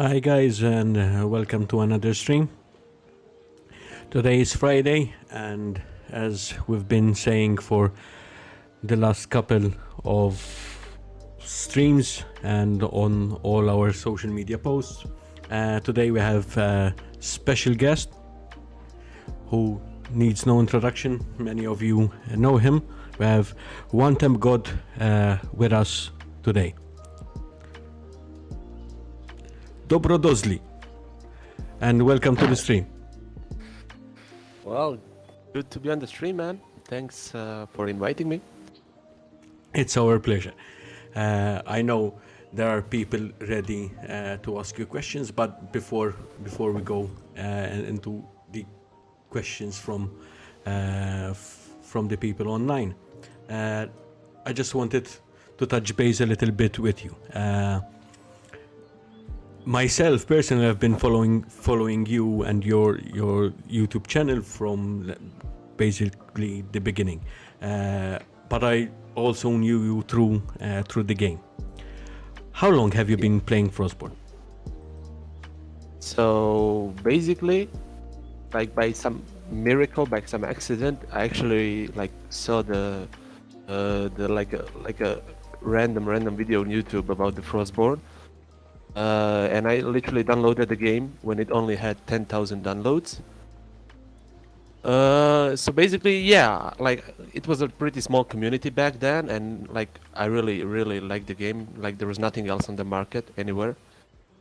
Hi guys, and welcome to another stream. Today is Friday, and as we've been saying for the last couple of streams and on all our social media posts, today we have a special guest who needs no introduction. Many of you know him. We have One Temp God with us today. Dobrodozli, and welcome to the stream. Well, good to be on the stream, man. Thanks for inviting me. It's our pleasure. I know there are people ready to ask you questions, but before we go into the questions from the people online, I just wanted to touch base a little bit with you. Myself personally, I've been following you and your YouTube channel from basically the beginning, but I also knew you through the game. How long have you been playing Frostborn? So basically, like by some miracle, by some accident, I actually saw the like a random video on YouTube about the Frostborn. And I literally downloaded the game when it only had 10,000 downloads. So basically, yeah, like it was a pretty small community back then, and like I really liked the game. Like there was nothing else on the market anywhere.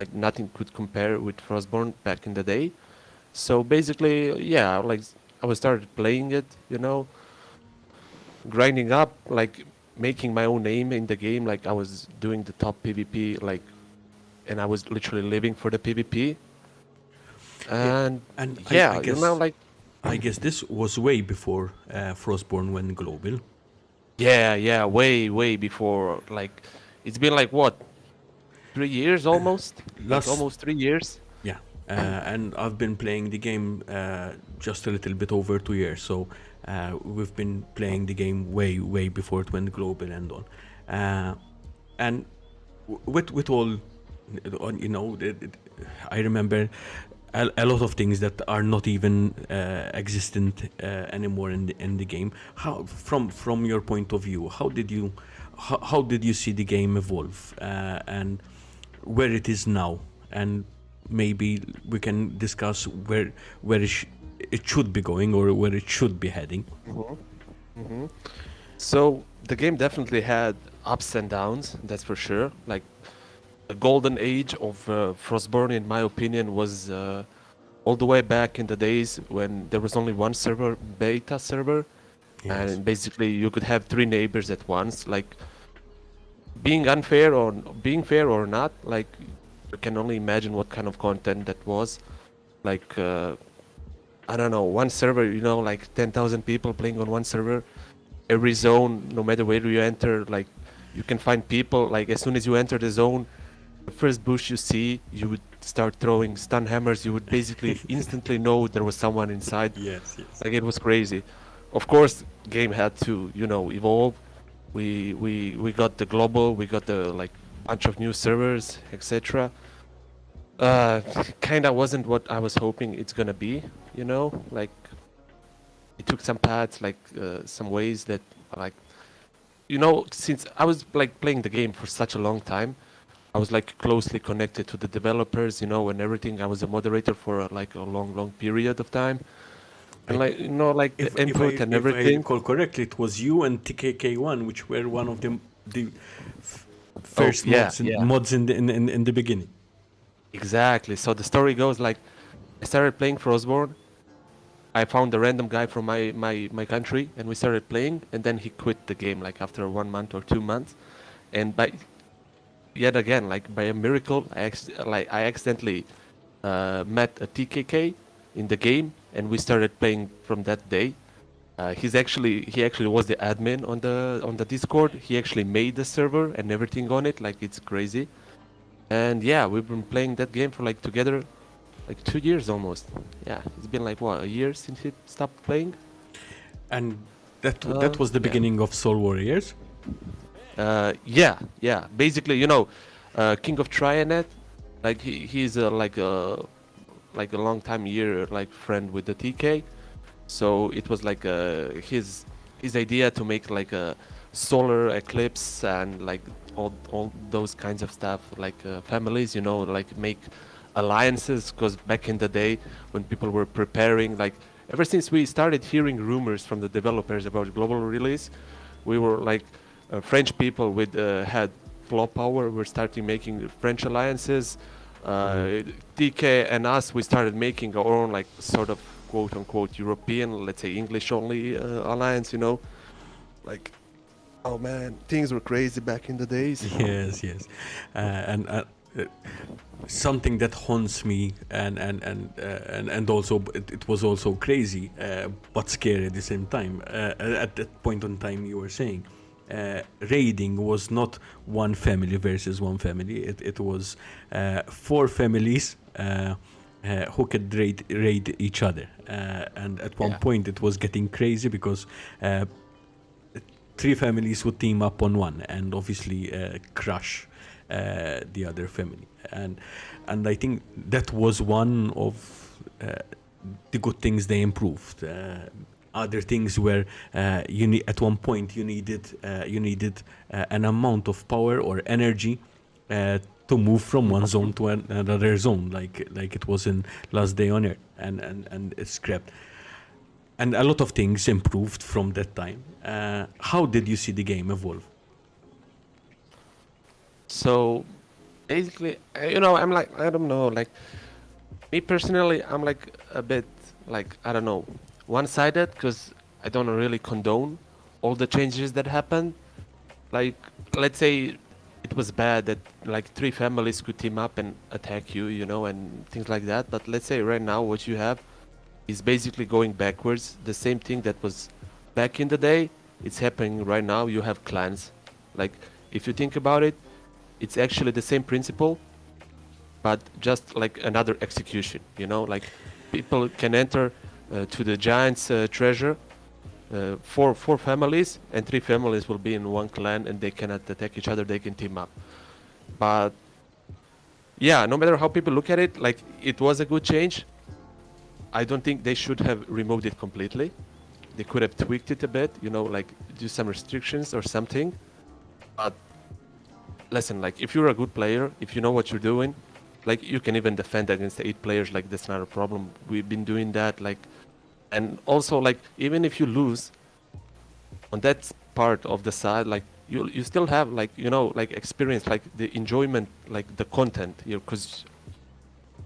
Like nothing could compare with Frostborn back in the day. So basically, yeah, like I was started playing it, grinding up, like making my own name in the game. Like I was doing the top PvP, like, and I was literally living for the PvP. And yeah, I guess this was way before Frostborn went global. yeah, way before. Like it's been like what, 3 years almost? Almost 3 years. Yeah, and I've been playing the game just a little bit over 2 years. So we've been playing the game way before it went global and on. And with all, I remember a lot of things that are not even existent anymore in the game. How, from your point of view, how did you see the game evolve and where it is now? And maybe we can discuss where it should be going or where it should be heading. So the game definitely had ups and downs, that's for sure. Like the golden age of Frostborn, in my opinion, was all the way back in the days when there was only one server, beta server, Yes. and basically you could have 3 neighbors at once. Like being fair or not, like you can only imagine what kind of content that was. Like I don't know, one server, like 10,000 people playing on one server. Every zone, no matter where you enter, like you can find people. Like as soon as you enter the zone, the first bush you see, you would start throwing stun hammers. You would basically instantly know there was someone inside. Yes. Like it was crazy. Of course, game had to, evolve. We got the global, we got the like bunch of new servers, etc. Kinda wasn't what I was hoping it's gonna be, like it took some paths, like some ways that like, since I was like playing the game for such a long time, I was like closely connected to the developers, and everything. I was a moderator for like a long period of time. And like, like the input and everything. If I recall correctly, it was you and TKK1, which were one of the first mods in the beginning. Exactly. So the story goes like, I started playing Frostborn. I found a random guy from my country, and we started playing. And then he quit the game like after 1 month or 2 months. And yet again, like by a miracle, I accidentally met a TKK in the game, and we started playing from that day. He actually was the admin on the Discord. He actually made the server and everything on it. Like it's crazy. And yeah, we've been playing that game for like together, like 2 years almost. Yeah, it's been like what, a year since he stopped playing. And that was the beginning of Soul Warriors. Yeah. Basically, King of Trianet Like he's like a long time year like friend with the TK. So it was like his idea to make like a solar eclipse and like all those kinds of stuff, like families, you know, like make alliances. Because back in the day when people were preparing, like ever since we started hearing rumors from the developers about global release, we were like French people with had flow power. We're starting making French alliances. TK and us, we started making our own like sort of quote unquote European, let's say English only alliance. You know, like oh man, things were crazy back in the days. Yes, yes, and something that haunts me, and also it was also crazy, but scary at the same time. At that point in time, you were saying raiding was not one family versus one family. It was four families. Who could raid each other, and at one Yeah, point it was getting crazy because three families would team up on one and obviously crush the other family, and I think that was one of the good things they improved. Other things were you need, at one point you needed an amount of power or energy to move from one zone to another zone, like it was in Last Day on Earth, and it's scrapped. And a lot of things improved from that time. How did you see the game evolve? so basically, you know, I'm like, I don't know, like me personally, I'm like a bit like, I don't know, one-sided, because I don't really condone all the changes that happened. Like, let's say it was bad that like three families could team up and attack you, you know, and things like that. But let's say right now what you have is basically going backwards. The same thing that was back in the day, it's happening right now. You have clans. Like, if you think about it, it's actually the same principle, but just like another execution, you know, like people can enter to the giant's treasure, four families, and three families will be in one clan, and they cannot attack each other. They can team up. But yeah, no matter how people look at it, like it was a good change. I don't think they should have removed it completely. They could have tweaked it a bit, you know, like do some restrictions or something. But listen, like if you're a good player, if you know what you're doing, like you can even defend against the 8 players. Like that's not a problem. We've been doing that. Like, and also like even if you lose on that part of the side, like you still have like, you know, like experience, like the enjoyment, like the content here. Because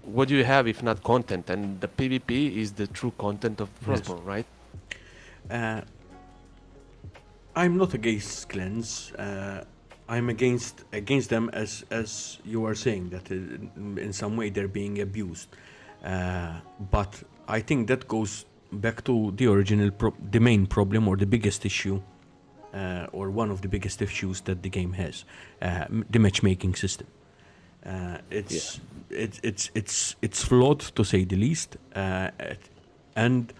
what do you have if not content? And the PvP is the true content of Yes. Frostborn, right? Uh, I'm not against clans. I'm against them, as you are saying that in some way they're being abused. But I think that goes back to the original, the main problem or the biggest issue, or one of the biggest issues that the game has, the matchmaking system. It's it's flawed to say the least, and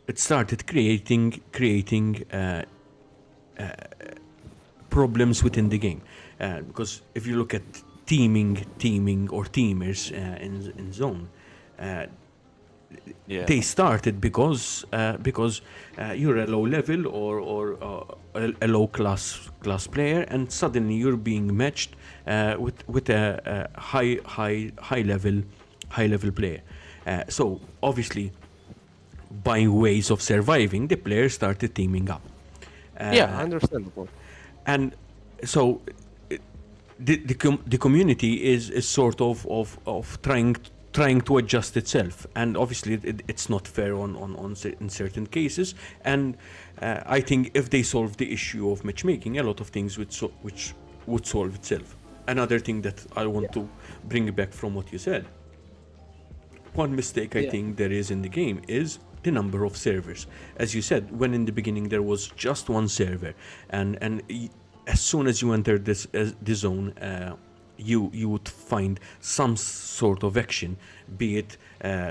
it started creating problems within the game, because if you look at teaming or teamers in zone, uh, Yeah. they started because you're a low level or a low class player, and suddenly you're being matched with a high level player. So obviously, by ways of surviving, the players started teaming up. Yeah, Uh, understandable. and so the community is sort of trying to adjust itself, and obviously it's not fair in certain cases, and I think if they solve the issue of matchmaking, a lot of things which would solve itself. Another thing that I want Yeah. to bring back from what you said, one mistake I Yeah. think there is in the game is the number of servers. As you said, when in the beginning there was just one server, and as soon as you enter the zone, you would find some sort of action, be it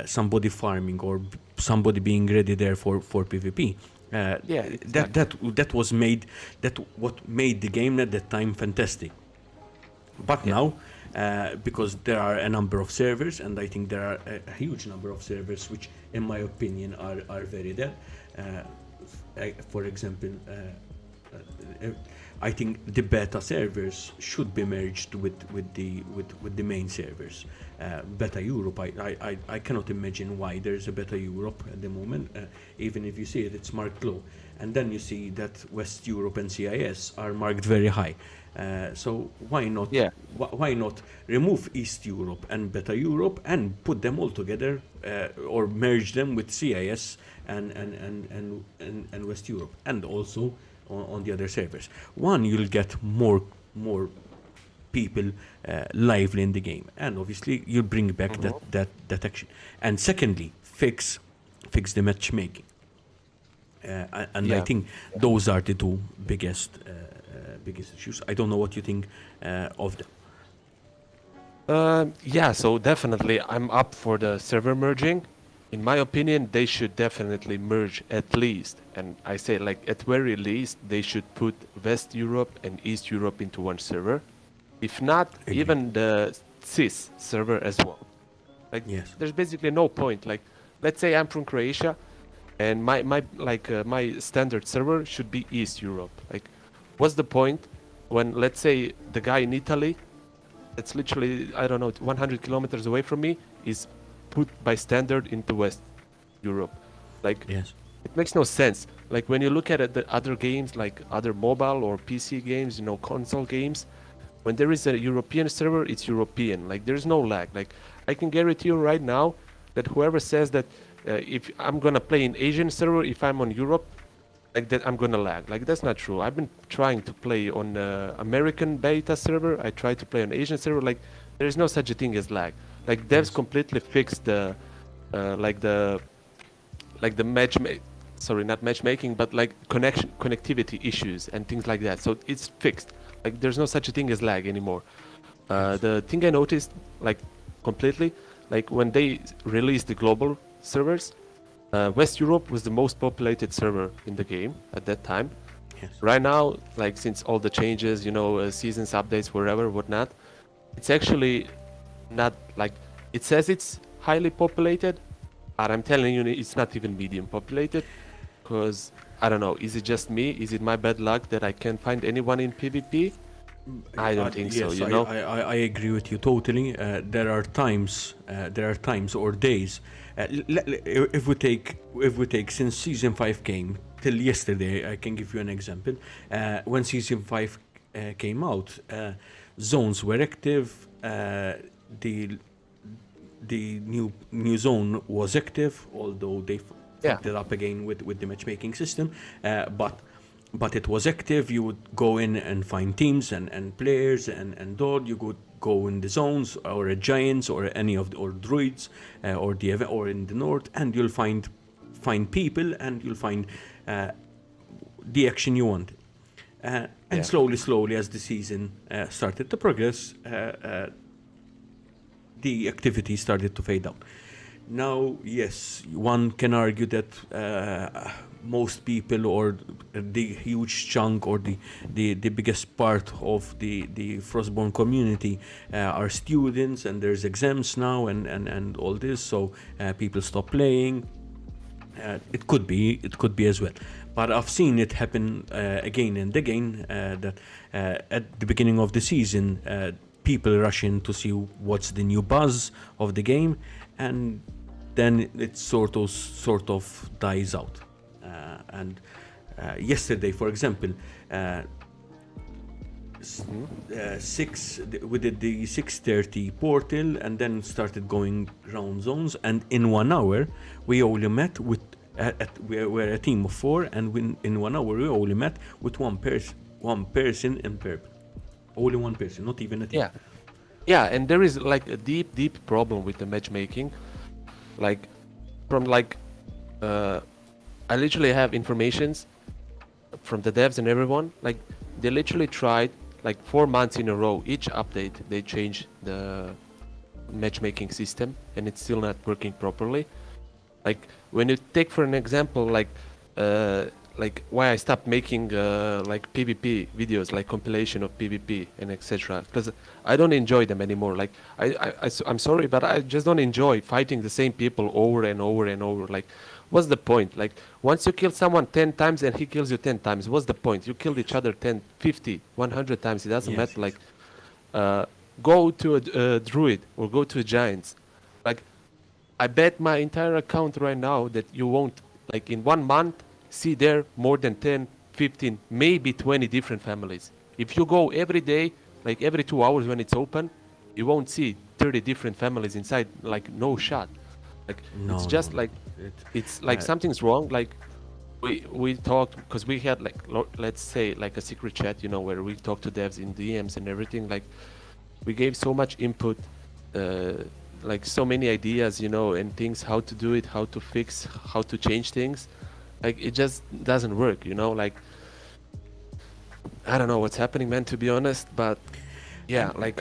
somebody farming or somebody being ready there for PvP. Yeah, That exactly. that what made the game at that time fantastic. But Yeah. now because there are a number of servers, and I think there are a huge number of servers which, in my opinion, are very dead. For example, I think the beta servers should be merged with the main servers. Beta Europe, I cannot imagine why there's a Beta Europe at the moment. Even if you see it, it's marked low, and then you see that West Europe and CIS are marked very high. So why not? Yeah. Why not remove East Europe and Beta Europe and put them all together, or merge them with CIS and West Europe, and also on the other servers. One, you'll get more people lively in the game, and obviously you'll bring back that action. And secondly, fix the matchmaking. And I think those are the two biggest issues. I don't know what you think of them. Yeah, so definitely I'm up for the server merging. In my opinion, they should definitely merge at least, and I say like at very least, they should put West Europe and East Europe into one server. If not, even the CIS server as well. Like, Yes. there's basically no point. Like, let's say I'm from Croatia, and my standard server should be East Europe. Like, what's the point when, let's say, the guy in Italy, that's literally, I don't know, 100 kilometers away from me, is put by standard into West Europe? Like, Yes. it makes no sense. Like, when you look at it, the other games, like other mobile or PC games, you know, console games, when there is a European server, it's European. Like, there's no lag. Like, I can guarantee you right now that whoever says that if I'm gonna play in Asian server, if I'm on Europe, like that I'm gonna lag. Like, that's not true. I've been trying to play on American beta server. I try to play on Asian server. Like, there is no such a thing as lag. Like, devs completely fixed the sorry, not matchmaking, but like connectivity issues and things like that. So it's fixed. Like, there's no such a thing as lag anymore. The thing I noticed, like, completely, like when they released the global servers, West Europe was the most populated server in the game at that time. Yes. Right now, like, since all the changes, you know, seasons, updates, wherever, whatnot, it's actually not like, it says it's highly populated, but I'm telling you, it's not even medium populated. Because, I don't know, is it just me? Is it my bad luck that I can't find anyone in PvP? I don't think so, you know? I agree with you totally. There are times or days. If we take since season 5 came till yesterday, I can give you an example. When season 5 came out, zones were active. The new zone was active, although they fucked it up again with the matchmaking system. But it was active. You would go in and find teams and players and Dod. You could go in the zones or a giants or any of the or druids or in the north, and you'll find people, and you'll find the action you want. And slowly as the season started to progress, the activity started to fade out. Now, yes, one can argue that most people, or the huge chunk, or the biggest part of the Frostborn community are students, and there's exams now and all this, so people stop playing. It could be as well. But I've seen it happen again and again, that at the beginning of the season, people rush in to see what's the new buzz of the game, and then it sort of dies out. And yesterday, for example, we did the 6:30 portal, and then started going round zones, and in 1 hour we only met with we're a team of 4, and in 1 hour we only met with one person in purple. Only one person, not even a team. Yeah, and there is like a deep problem with the matchmaking. Like, from like, I literally have informations from the devs and everyone. Like, they literally tried like 4 months in a row. Each update they change the matchmaking system, and it's still not working properly. Like, when you take for an example, like like why I stopped making like PvP videos, like compilation of PvP and etc. Because I don't enjoy them anymore. Like I'm sorry, but I just don't enjoy fighting the same people over and over and over. Like, what's the point? Like, once you kill someone 10 times and he kills you 10 times, what's the point? You killed each other 10, 50, 100 times. It doesn't Yes, matter. Like, yes. go to a druid or go to a giants. Like, I bet my entire account right now that you won't, like in 1 month, see there more than 10, 15, maybe 20 different families. If you go every day, like every 2 hours when it's open, you won't see 30 different families inside, like no shot. Like it's No, no, just no. like, It, it's like uh, something's wrong. Like we talked, because we had like, let's say like a secret chat, where we talk to devs in DMs and everything. Like we gave so much input, uh, like so many ideas, and things, how to do it, how to fix, how to change things. Like it just doesn't work, like I don't know what's happening, man, to be honest. But yeah, and like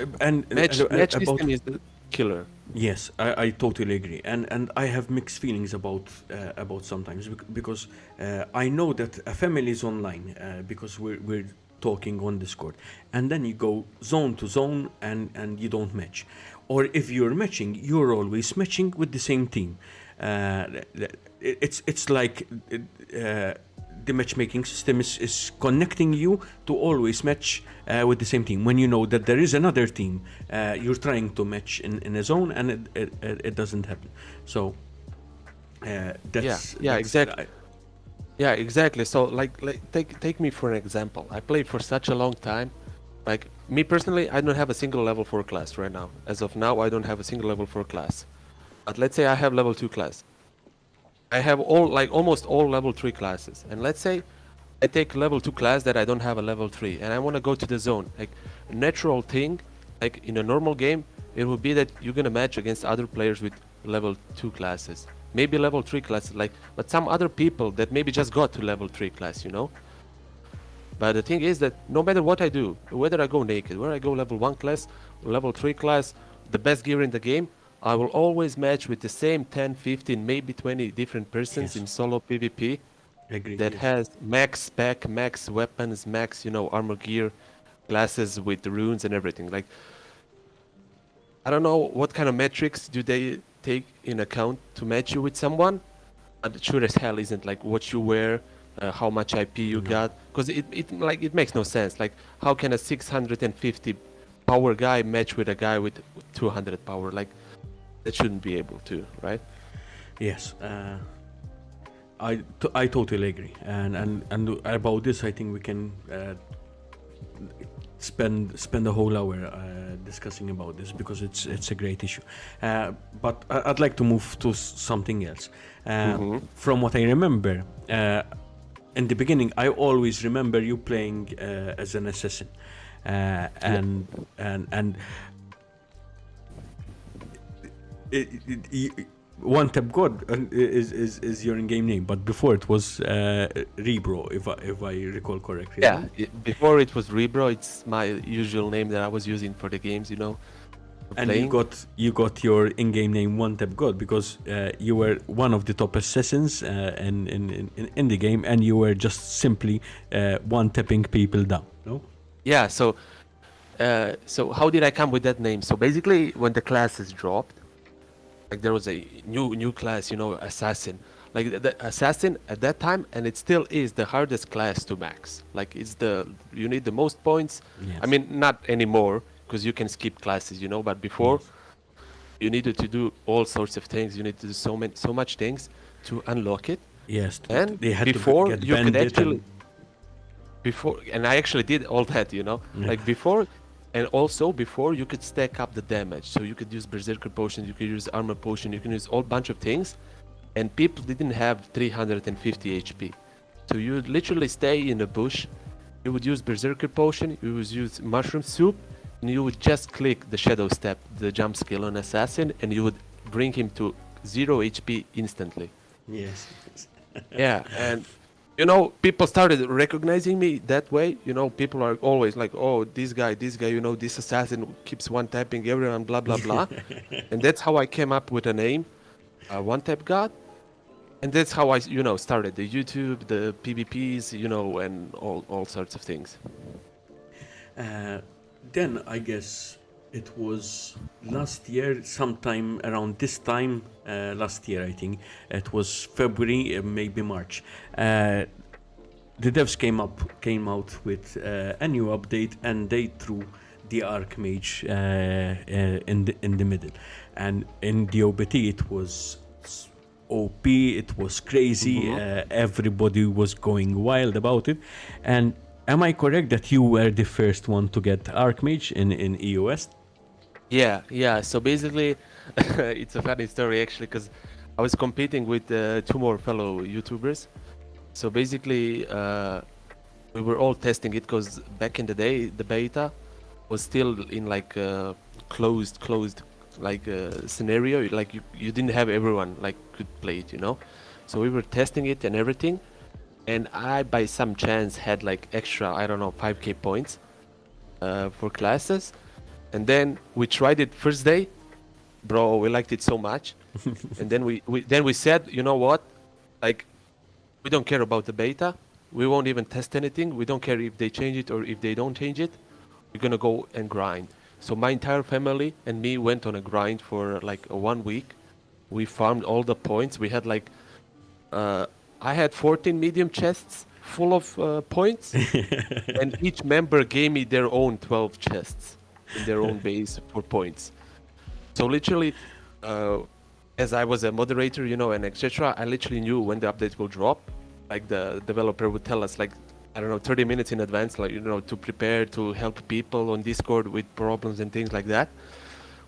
match about system is the killer. yes, I totally agree, and I have mixed feelings about sometimes because I know that a family is online because we're talking on Discord, and then you go zone to zone and you don't match, or if you're matching, you're always matching with the same team. It's like the matchmaking system is connecting you to always match with the same team when you know that there is another team you're trying to match in a zone and it doesn't happen. So Yeah, yeah, that's exactly. Yeah, exactly. So like take me for an example. I played for such a long time. Like me personally, I don't have a single level 4 class right now. As of now, I don't have a single level 4 class. But let's say I have level 2 class. I have almost all level 3 classes. And let's say I take level 2 class that I don't have a level 3 and I want to go to the zone. Like a natural thing, like in a normal game, it would be that you're going to match against other players with level 2 classes. Maybe level 3 classes, like, but some other people that maybe just got to level 3 class. But the thing is that no matter what I do, whether I go naked, whether I go level 1 class, level 3 class, the best gear in the game, I will always match with the same 10, 15, maybe 20 different persons yes, in solo PvP agree, that yes, has max spec, max weapons, max, armor gear, classes with the runes and everything. Like, I don't know what kind of metrics do they take in account to match you with someone, but sure as hell isn't like what you wear, how much IP you no, got, because it makes no sense. Like, how can a 650 power guy match with a guy with 200 power? Like, that shouldn't be able to, right? yes. I totally agree, and about this, I think we can spend a whole hour discussing about this because it's a great issue. But I'd like to move to something else. Mm-hmm. From what I remember, in the beginning, I always remember you playing as an assassin, Yeah. and one tap god is your in-game name, but before it was Rebro, if I recall correctly, Yeah, no? before it was Rebro, it's my usual name that I was using for the games, for And you playing. got your in-game name One Tap God because you were one of the top assassins in the game, and you were just simply one tapping people down. No. Yeah, so how did I come with that name? So basically, when the classes dropped, like there was a new class, assassin. Like the assassin at that time, and it still is the hardest class to max. Like you need the most points. I Yes. mean, not anymore because you can skip classes, but before Yes. you needed to do all sorts of things. You need to do so much things to unlock it. Yes. And They had to before get you could bandit actually and and I actually did all that, yeah. like before, and also before you could stack up the damage. So you could use berserker potion, you could use armor potion, you can use all bunch of things, and people didn't have 350 HP. So you would literally stay in a bush, you would use berserker potion, you would use mushroom soup, and you would just click the shadow step, the jump skill on assassin, and you would bring him to 0 HP instantly. Yes. Yeah, and people started recognizing me that way. People are always like, "Oh, this guy, this assassin keeps one tapping everyone, blah blah blah," and that's how I came up with a name, One Tap God. And that's how I, started the YouTube, the PvPs, and all sorts of things. Uh, then I guess it was last year, sometime around this time, last year I think it was February, maybe March. The devs came out with a new update, and they threw the Archmage in the middle, and in the OBT it was OP. It was crazy. Hmm. Everybody was going wild about it. And am I correct that you were the first one to get Archmage in EOS? Yeah. So basically, it's a funny story actually, because I was competing with two more fellow YouTubers. So basically, we were all testing it because back in the day, the beta was still in like a closed like scenario. Like you didn't have everyone like could play it. So we were testing it and everything, and I by some chance had like extra, I don't know, 5k points for classes, and then we tried it first day, bro. We liked it so much, and then we said, you know what, like we don't care about the beta. We won't even test anything. We don't care if they change it or if they don't change it. We're gonna go and grind. So my entire family and me went on a grind for like 1 week. We farmed all the points. We had like uh, I had 14 medium chests full of points, and each member gave me their own 12 chests in their own base for points. So literally, uh, as I was a moderator, and etc., I literally knew when the update will drop. Like the developer would tell us, like, I don't know, 30 minutes in advance, like, to prepare to help people on Discord with problems and things like that.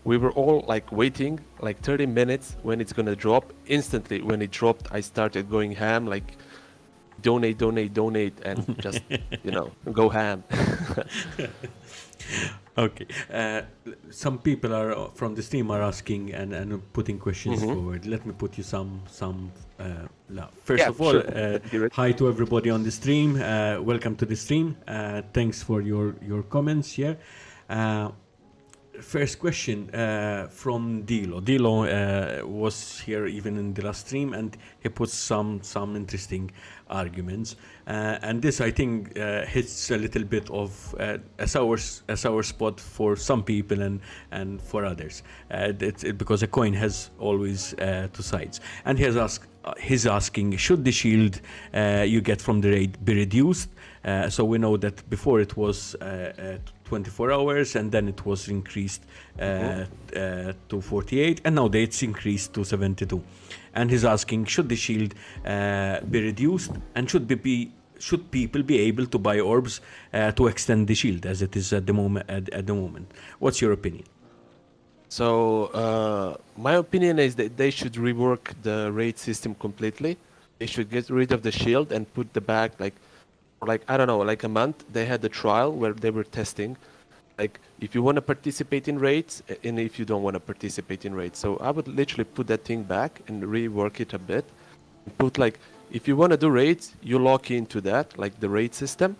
We were all like waiting like 30 minutes when it's gonna drop. Instantly, when it dropped, I started going ham, like donate, and just, go ham. Okay. Some people are from the stream are asking and putting questions Hmm. forward. Let me put you some. First Yeah, of all, sure. Let's hear it. hi to everybody on the stream. Welcome to the stream. Thanks for your comments here. Uh, First question from Dilo. Dilo was here even in the last stream, and he put some interesting arguments. And this, I think, hits a little bit of a sour spot for some people and for others. Because a coin has always two sides. And he's asking, should the shield you get from the raid be reduced? So we know that before it was 24 hours, and then it was increased Mhm. to 48, and now it's increased to 72. And he's asking, should the shield be reduced, and should people be able to buy orbs to extend the shield as it is at the moment? At the moment, what's your opinion? So my opinion is that they should rework the raid system completely. They should get rid of the shield and put the back like, for like, I don't know, like a month. They had the trial where they were testing, like if you want to participate in raids and if you don't want to participate in raids. So I would literally put that thing back and rework it a bit. Put like, if you want to do raids, you lock into that, like the raid system,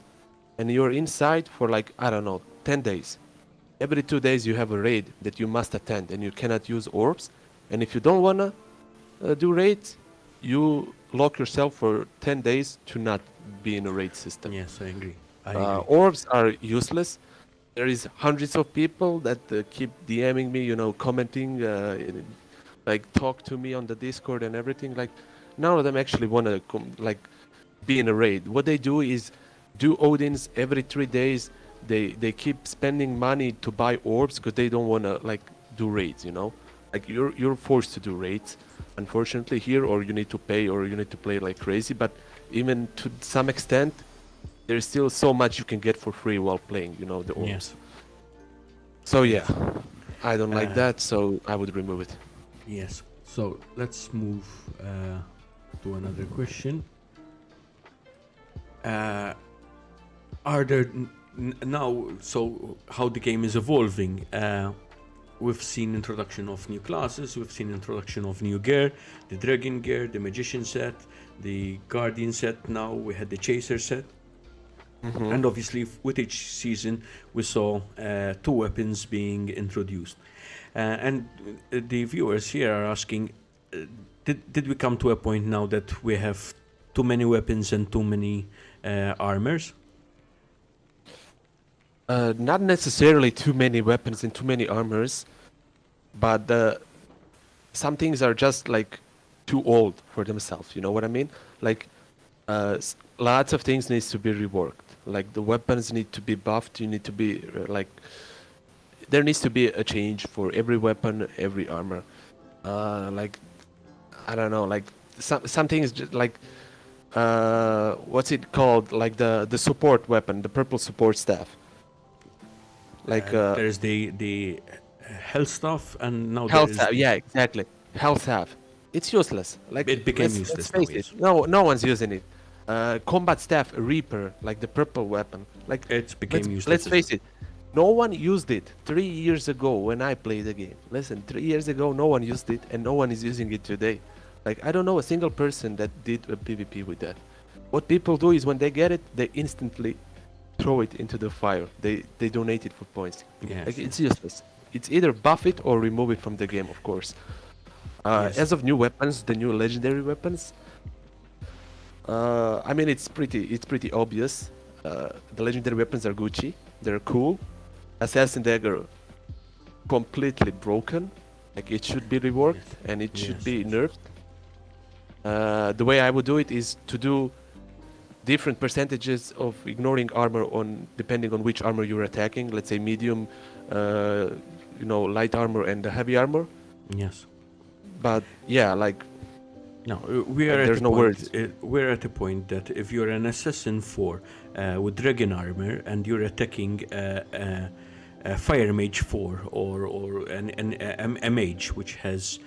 and you're inside for like, I don't know, 10 days. Every 2 days you have a raid that you must attend, and you cannot use orbs. And if you don't wanna do raids, you lock yourself for 10 days to not be in a raid system. Yes, I agree. I agree. Orbs are useless. There is hundreds of people that keep DMing me, commenting, like talk to me on the Discord and everything. Like none of them actually wanna like be in a raid. What they do is do Odins every 3 days. They keep spending money to buy orbs because they don't want to like do raids. Like you're forced to do raids, unfortunately here, or you need to pay, or you need to play like crazy. But even to some extent, there's still so much you can get for free while playing, the orbs. Yes. So yeah, I don't like Uh, that, so I would remove it. Yes. So let's move to another question. Are there now? So how the game is evolving? We've seen introduction of new classes. We've seen introduction of new gear, the dragon gear, the magician set, the guardian set. Now we had the chaser set. Mhm. And obviously, with each season, we saw two weapons being introduced. And the viewers here are asking, did we come to a point now that we have too many weapons and too many armors? Not necessarily too many weapons and too many armors, but some things are just like too old for themselves. You know what I mean? Like lots of things needs to be reworked. Like the weapons need to be buffed. You need to be like there needs to be a change for every weapon, every armor. Like I don't know, like some things just like what's it called? Like the support weapon, the purple support staff. Like There's the health stuff, and now there health is staff. Yeah, exactly. Health staff. It's useless. Like it became let's useless now. face Yes, it. No one's using it. Combat staff, Reaper, like the purple weapon. Like it became let's useless. face it. No one used it 3 years ago when I played the game. Listen, 3 years ago, no one used it, and no one is using it today. Like I don't know a single person that did a PvP with that. What people do is when they get it, they instantly throw it into the fire. They donate it for points. Yes, Like it's useless. It's either buff it or remove it from the game, of course. Yes. As of new weapons, the new legendary weapons. I mean, it's pretty obvious. The legendary weapons are Gucci. They're cool. Assassin dagger, completely broken. Like it should be reworked and it should Yes. be nerfed. The way I would do it is to do different percentages of ignoring armor on depending on which armor you're attacking. Let's say medium, light armor and heavy armor. Yes. But yeah, like No, we are Like, at there's a no point. words. We're at a point that if you're an assassin 4 with dragon armor and you're attacking a fire mage 4 or a mage which has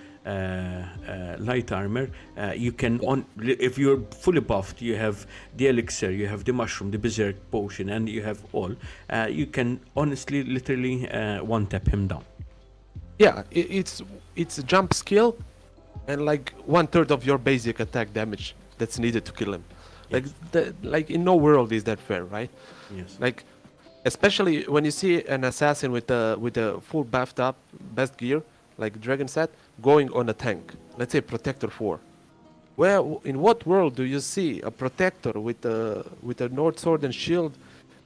light armor, you can if you're fully buffed, you have the elixir, you have the mushroom, the berserk potion, and you have all. You can honestly, literally, one tap him down. yeah, it's a jump skill and like 1/3 of your basic attack damage that's needed to kill him. Like like in no world is that fair, right? Yes. Like especially when you see an assassin with a full buffed up best gear like dragon set going on a tank, let's say protector 4. Where in what world do you see a protector with a North sword and shield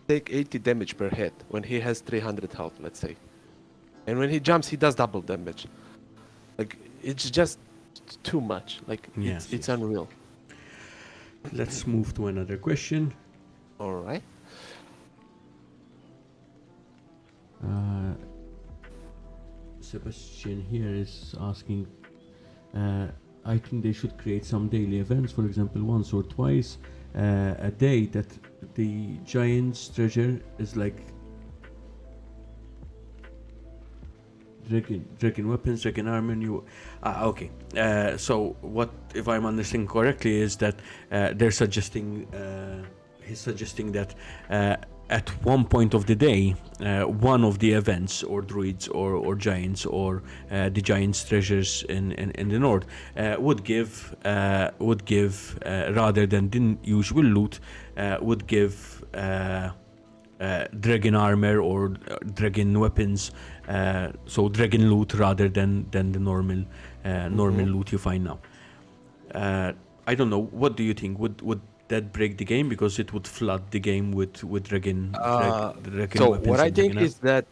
take 80 damage per hit when he has 300 health, let's say, and when he jumps he does double damage? Like it's just too much. Like Yes, it's yes. unreal. Let's move to another question. All right. Sebastian here is asking, I think they should create some daily events, for example, once or twice a day, that the giant's treasure is like dragon weapons, dragon armor, new. Okay. So what, if I'm understanding correctly, is that they're suggesting, he's suggesting that at one point of the day, one of the events, or druids, or giants, or the giants' treasures in the north, would give rather than the usual loot, would give dragon armor or dragon weapons, so dragon loot rather than the normal loot you find now. I don't know. What do you think? Would that break the game, because it would flood the game with dragon dragon So weapons? what I and think dragon is that,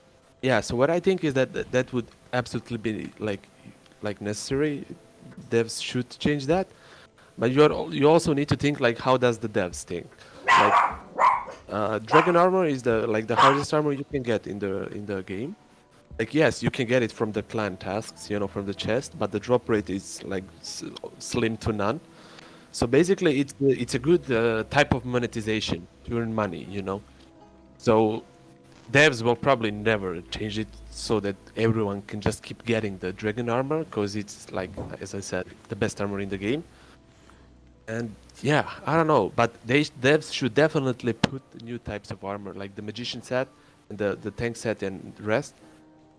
yeah. So what I think is that that would absolutely be like necessary. Devs should change that, but you also need to think like how does the devs think? Like dragon armor is the hardest armor you can get in the game. Like yes, you can get it from the clan tasks, from the chest, but the drop rate is like slim to none. So basically, it's a good type of monetization to earn money, So devs will probably never change it so that everyone can just keep getting the dragon armor, because it's like, as I said, the best armor in the game. And yeah, I don't know, but devs should definitely put new types of armor, like the magician set and the tank set and the rest.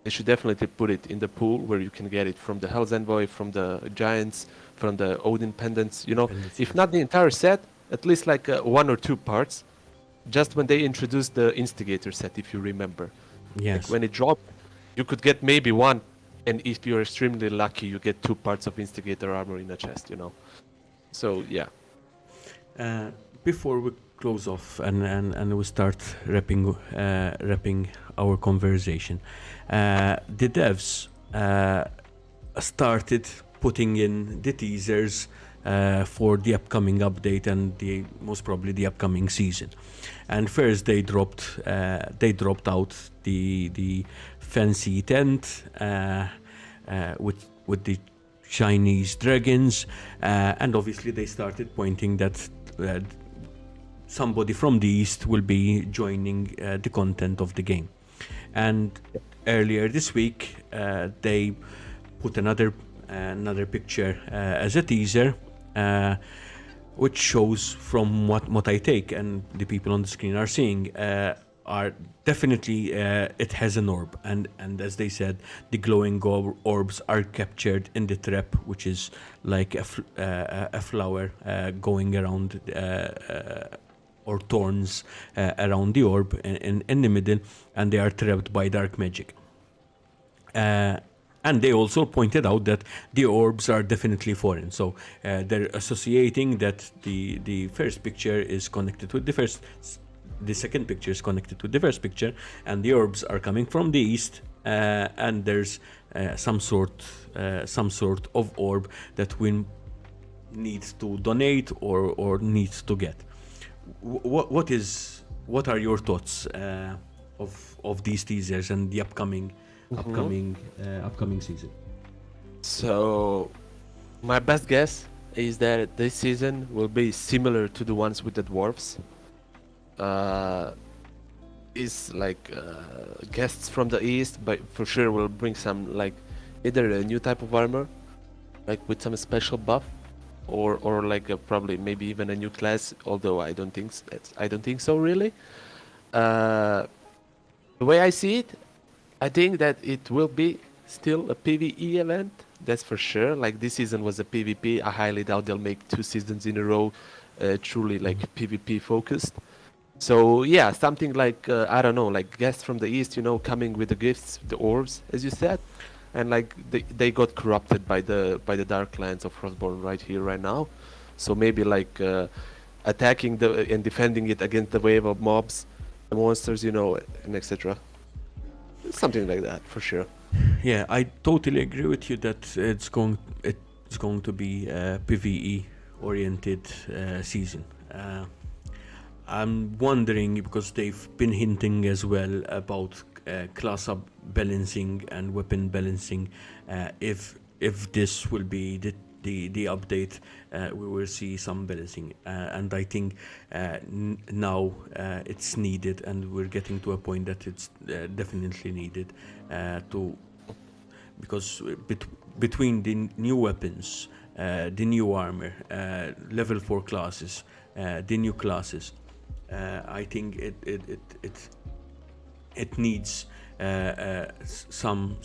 They should definitely put it in the pool where you can get it from the Hell's Envoy, from the Giants, from the Odin pendants, Pendants, If yes. not the entire set, at least like 1 or 2 parts. Just when they introduced the Instigator set, if you remember. Yes. Like when it dropped, you could get maybe one and if you're extremely lucky, you get 2 parts of instigator armor in a chest, you know. So yeah. Before we close off and we start wrapping our conversation, the devs started putting in the teasers for the upcoming update and the most probably the upcoming season. And first they dropped out the fancy tent with the Chinese dragons, and obviously they started pointing that somebody from the east will be joining the content of the game. And earlier this week they put another picture as a teaser, which shows, from what I take and the people on the screen are seeing, are definitely it has an orb, and as they said, the glowing orbs are captured in the trap, which is like a flower going around or thorns around the orb in the middle, and they are trapped by dark magic. And they also pointed out that the orbs are definitely foreign, so they're associating that the first picture is connected with the second picture is connected with the first picture, and the orbs are coming from the east, and there's some sort of orb that we need to donate or needs to get. What are your thoughts of these teasers and the upcoming season? So my best guess is that this season will be similar to the ones with the dwarves. Is like guests from the east, but for sure will bring some, like, either a new type of armor, like with some special buff, or like probably maybe even a new class. Although I don't think so really. The way I see it, I think that it will be still a PvE event. That's for sure. Like, this season was a PvP. I highly doubt they'll make 2 seasons in a row truly like PvP focused. So yeah, something like I don't know, like guests from the east, you know, coming with the gifts, the orbs, as you said, and like they got corrupted by the dark lands of Frostborn right here, right now. So maybe like attacking and defending it against the wave of mobs, the monsters, you know, and etc. Something like that for sure. Yeah, I totally agree with you that it's going to be a PvE oriented season. I'm wondering, because they've been hinting as well about class up balancing and weapon balancing, if this will be the update, we will see some balancing, and I think now it's needed, and we're getting to a point that it's definitely needed because between the new weapons, the new armor, level 4 classes, the new classes, I think it needs some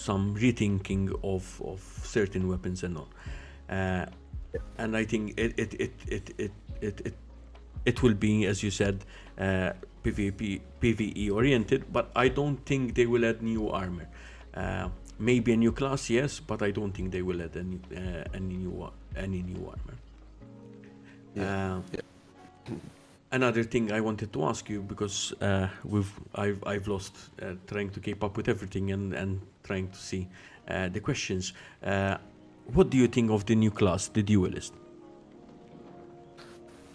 rethinking of certain weapons and all, and I think it will be, as you said, PvE oriented, but I don't think they will add new armor. Maybe a new class, yes, but I don't think they will add any new armor. Yeah. Another thing I wanted to ask you, because I've lost trying to keep up with everything and trying to see the questions. What do you think of the new class, the duelist?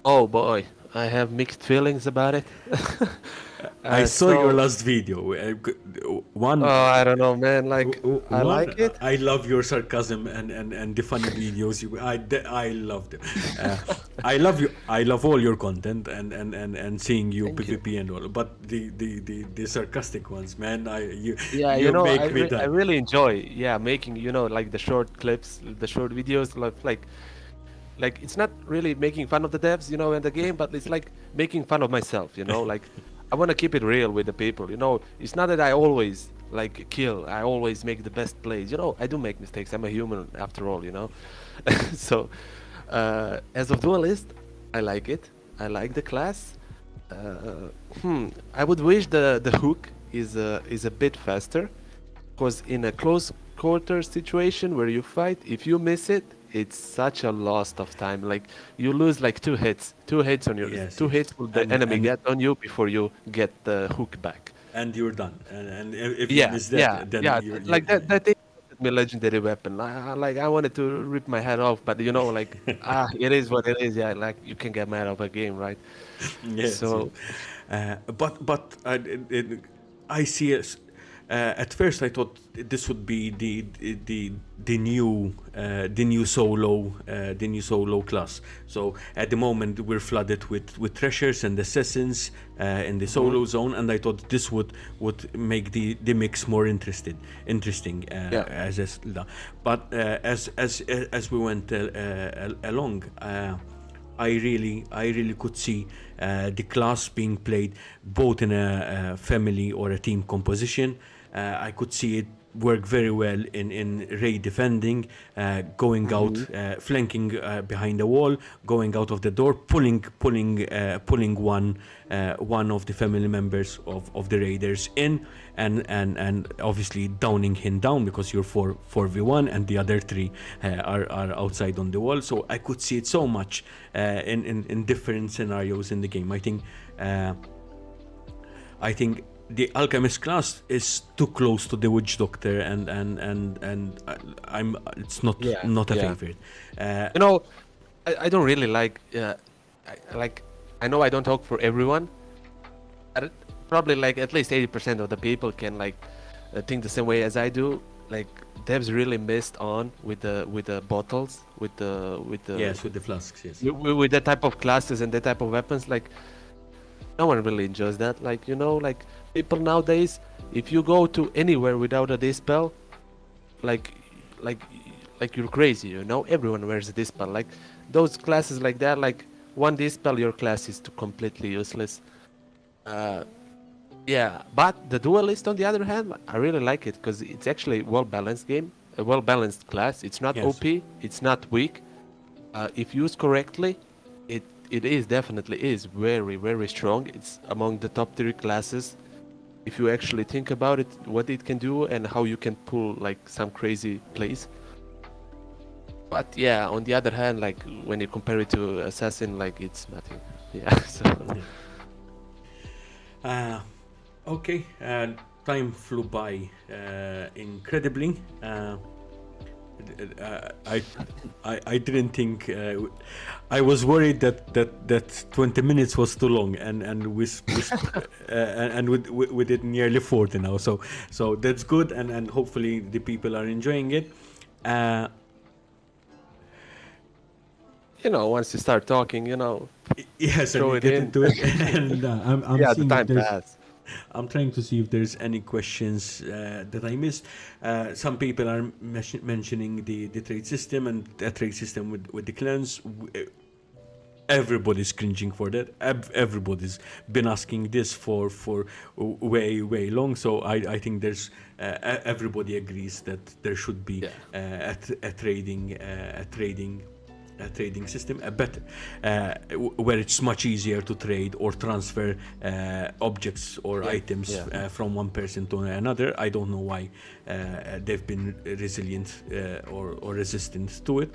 Oh boy, I have mixed feelings about it. I saw your last video. One. Oh, I don't know, man. Like, I like it. I love your sarcasm and the funny videos. I love them. I love you. I love all your content and seeing you PvP and all. But the sarcastic ones, man. You know, make me I really enjoy making, you know, like the short clips, the short videos, like it's not really making fun of the devs, you know, in the game, but it's like making fun of myself, you know. Like, I want to keep it real with the people, you know. It's not that I always like kill, I always make the best plays, you know. I do make mistakes, I'm a human after all, you know. So as of duelist, I like it. I like the class. I would wish the hook is a bit faster, because in a close quarter situation where you fight. If you miss it, it's such a loss of time. Like you lose like two hits on your Yes, two yes. hits will the enemy get on you before you get the hook back. And you're done. And if you Yeah, miss yeah, that, then yeah. you're Like that thing made me legendary weapon. Like I wanted to rip my head off, but like it is what it is. Yeah, like you can get mad of a game, right? yes, yes. So But I see it. At first, I thought this would be the new solo class. So at the moment, we're flooded with treasures and assassins in the solo zone, and I thought this would make the mix more interesting yeah, but as we went along. I really could see the class being played both in a family or a team composition. I could see it work very well in raid defending, going out, flanking behind the wall, going out of the door, pulling one of the family members of the raiders in, and obviously downing him down because you're 4v1 and the other three are outside on the wall. So I could see it so much in different scenarios in the game. I think the alchemist class is too close to the witch doctor, and I'm it's yeah, not a yeah. favorite. You know, I don't really like. I know I don't talk for everyone. But probably like at least 80% of the people can think the same way as I do. Like devs really missed on with the bottles, with the Yes, with the flasks. Yes. with that type of classes and that type of weapons. Like no one really enjoys that. Like like people nowadays, if you go to anywhere without a dispel, like like like you're crazy. Everyone wears a dispel. Like those classes like that, like one dispel, your class is completely useless. Yeah, but the duelist on the other hand, I really like it because it's actually a well-balanced game, a well-balanced class. It's not Yes. OP, it's not weak. If used correctly, it is definitely is very, very strong. It's among the top 3 classes. If you actually think about it, what it can do and how you can pull like some crazy plays. But yeah, on the other hand, like when you compare it to Assassin, like it's nothing. Yeah, so Okay, time flew by incredibly. I didn't think. I was worried that 20 minutes was too long, and we did nearly 40 now. So that's good, and hopefully the people are enjoying it. once you start talking, Yes, and throw we it get in. into it. And I'm Yeah, the seeing if time there's. pass. I'm trying to see if there's any questions that I missed. Some people are mentioning the trade system and the trade system with the clans. Everybody's cringing for that. Everybody's been asking this for way long. So I think there's everybody agrees that there should be Yeah. a trading system, where it's much easier to trade or transfer objects or items from one person to another. I don't know why they've been resilient or resistant to it.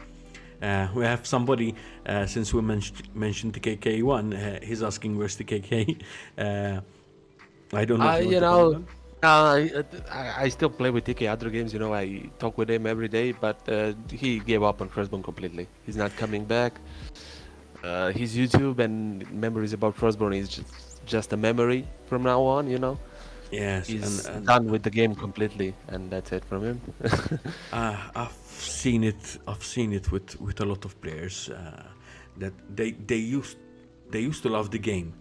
We have somebody, since we mentioned the KK1, he's asking where's the KK. I don't know if you want to comment on. I still play with TK other games. I talk with him every day, but he gave up on Frostborn completely. He's not coming back. His YouTube and memories about Frostborn is just a memory from now on. Yes, He's and done with the game completely, and that's it from him. I've seen it with a lot of players that they used to love the game.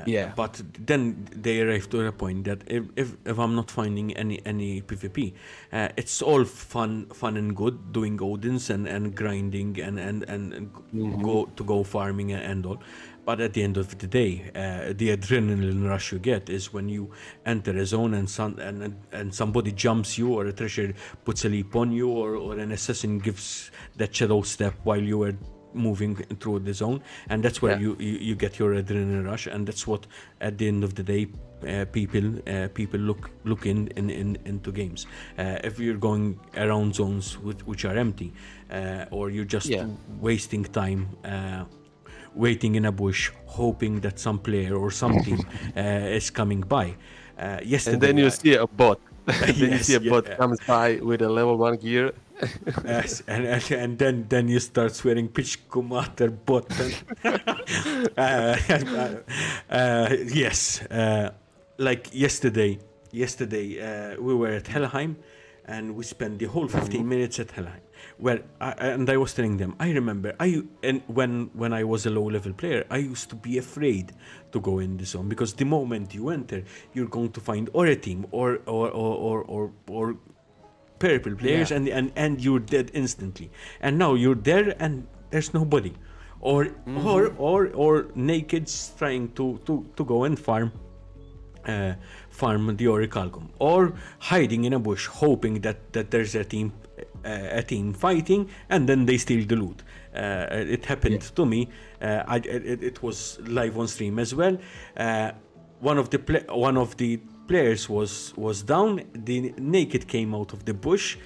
Yeah. But then they arrive to a point that if I'm not finding any PvP, it's all fun and good doing Odins and grinding and go farming and all. But at the end of the day, the adrenaline rush you get is when you enter a zone and somebody jumps you, or a treasure puts a leap on you, or an assassin gives that shadow step while you were moving through the zone, and that's where you get your adrenaline rush, and that's what at the end of the day people look into games. If you're going around zones which are empty, or you're just Yeah. wasting time waiting in a bush, hoping that some player or some team is coming by. And Yesterday, then you see a bot. Then you see yes, a bot comes by with a level 1 gear. yes, and then you start swearing "Pichku mater botten." Yes, like yesterday. We were at Helheim, and we spent the whole 15 minutes at Helheim. Well, and I was telling them, I remember, when I was a low-level player, I used to be afraid to go in the zone because the moment you enter, you're going to find or a team or purple players, Yeah. and you're dead instantly. And now you're there and there's nobody, or nakeds trying to go and farm the Orichalcum, or hiding in a bush hoping that there's a team fighting, and then they steal the loot. It happened to me. It was live on stream as well. One of the players was down. The naked came out of the bush,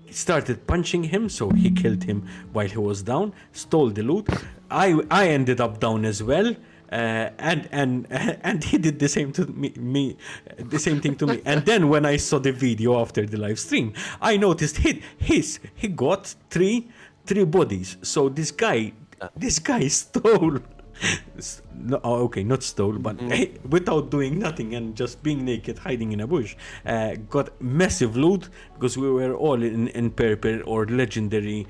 started punching him, so he killed him while he was down, stole the loot. I ended up down as well. And he did the same to me, the same thing to me. And then when I saw the video after the live stream, I noticed he got three bodies. So this guy stole. No, okay, not stole, but without doing nothing and just being naked, hiding in a bush, got massive loot because we were all in purple or legendary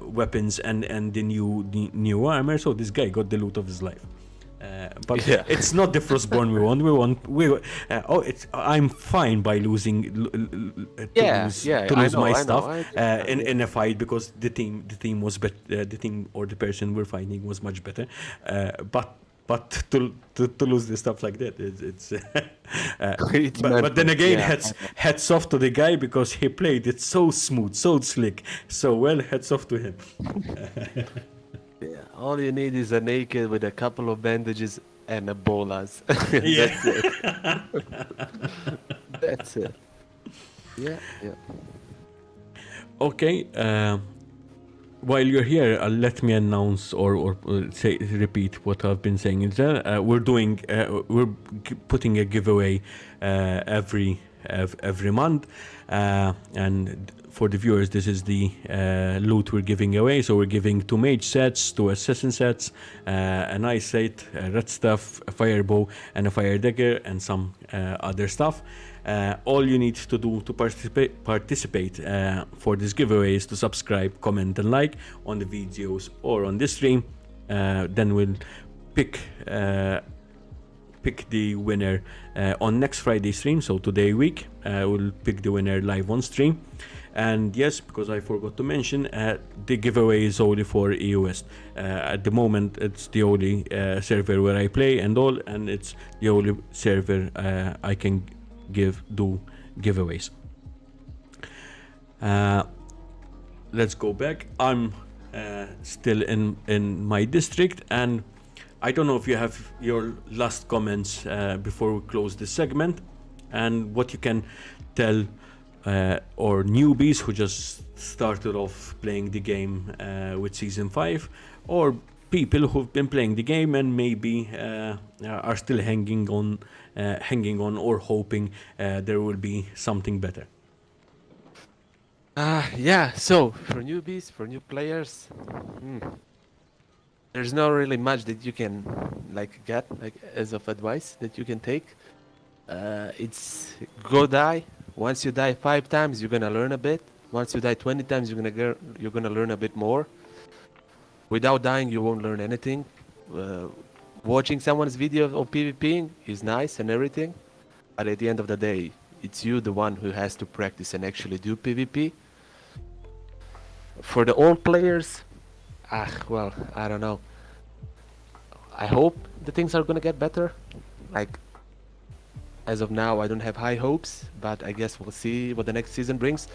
weapons and the new armor. So this guy got the loot of his life. But Yeah. it's not the Frostborn we want. I'm fine by losing to lose my stuff in a fight because the team was better. The team or the person we're fighting was much better. But to lose the stuff like that, it's. It's but then mental. again, Yeah, hats off to the guy because he played it so smooth, so slick, so well. Hats off to him. Yeah, all you need is a naked with a couple of bandages and a bolas. Yeah. That's it. That's it. Yeah, yeah. Okay. While you're here, let me announce or repeat what I've been saying. We're putting a giveaway every month, and for the viewers, this is the loot we're giving away. So we're giving 2 mage sets, 2 assassin sets, an ice set, red stuff, a firebow, and a fire dagger, and some other stuff. All you need to do to participate for this giveaway is to subscribe, comment, and like on the videos or on this stream. Then we'll pick the winner on next Friday stream. So today week, we'll pick the winner live on stream. And yes, because I forgot to mention, the giveaway is only for EU West. At the moment, it's the only server where I play and all, and it's the only server I can do giveaways. Let's go back. I'm still in my district, and I don't know if you have your last comments before we close this segment, and what you can tell or newbies who just started off playing the game with Season 5, or people who've been playing the game and maybe are still hanging on or hoping there will be something better. Yeah, so for newbies, for new players, there's not really much that you can get as of advice that you can take. It's go die. Once you die 5 times, you're gonna learn a bit. Once you die 20 times, you're gonna learn a bit more. Without dying, you won't learn anything. Watching someone's video of PvPing is nice and everything, but at the end of the day, it's you the one who has to practice and actually do PvP. For the old players, well, I don't know. I hope the things are gonna get better. As of now, I don't have high hopes, but I guess we'll see what the next season brings.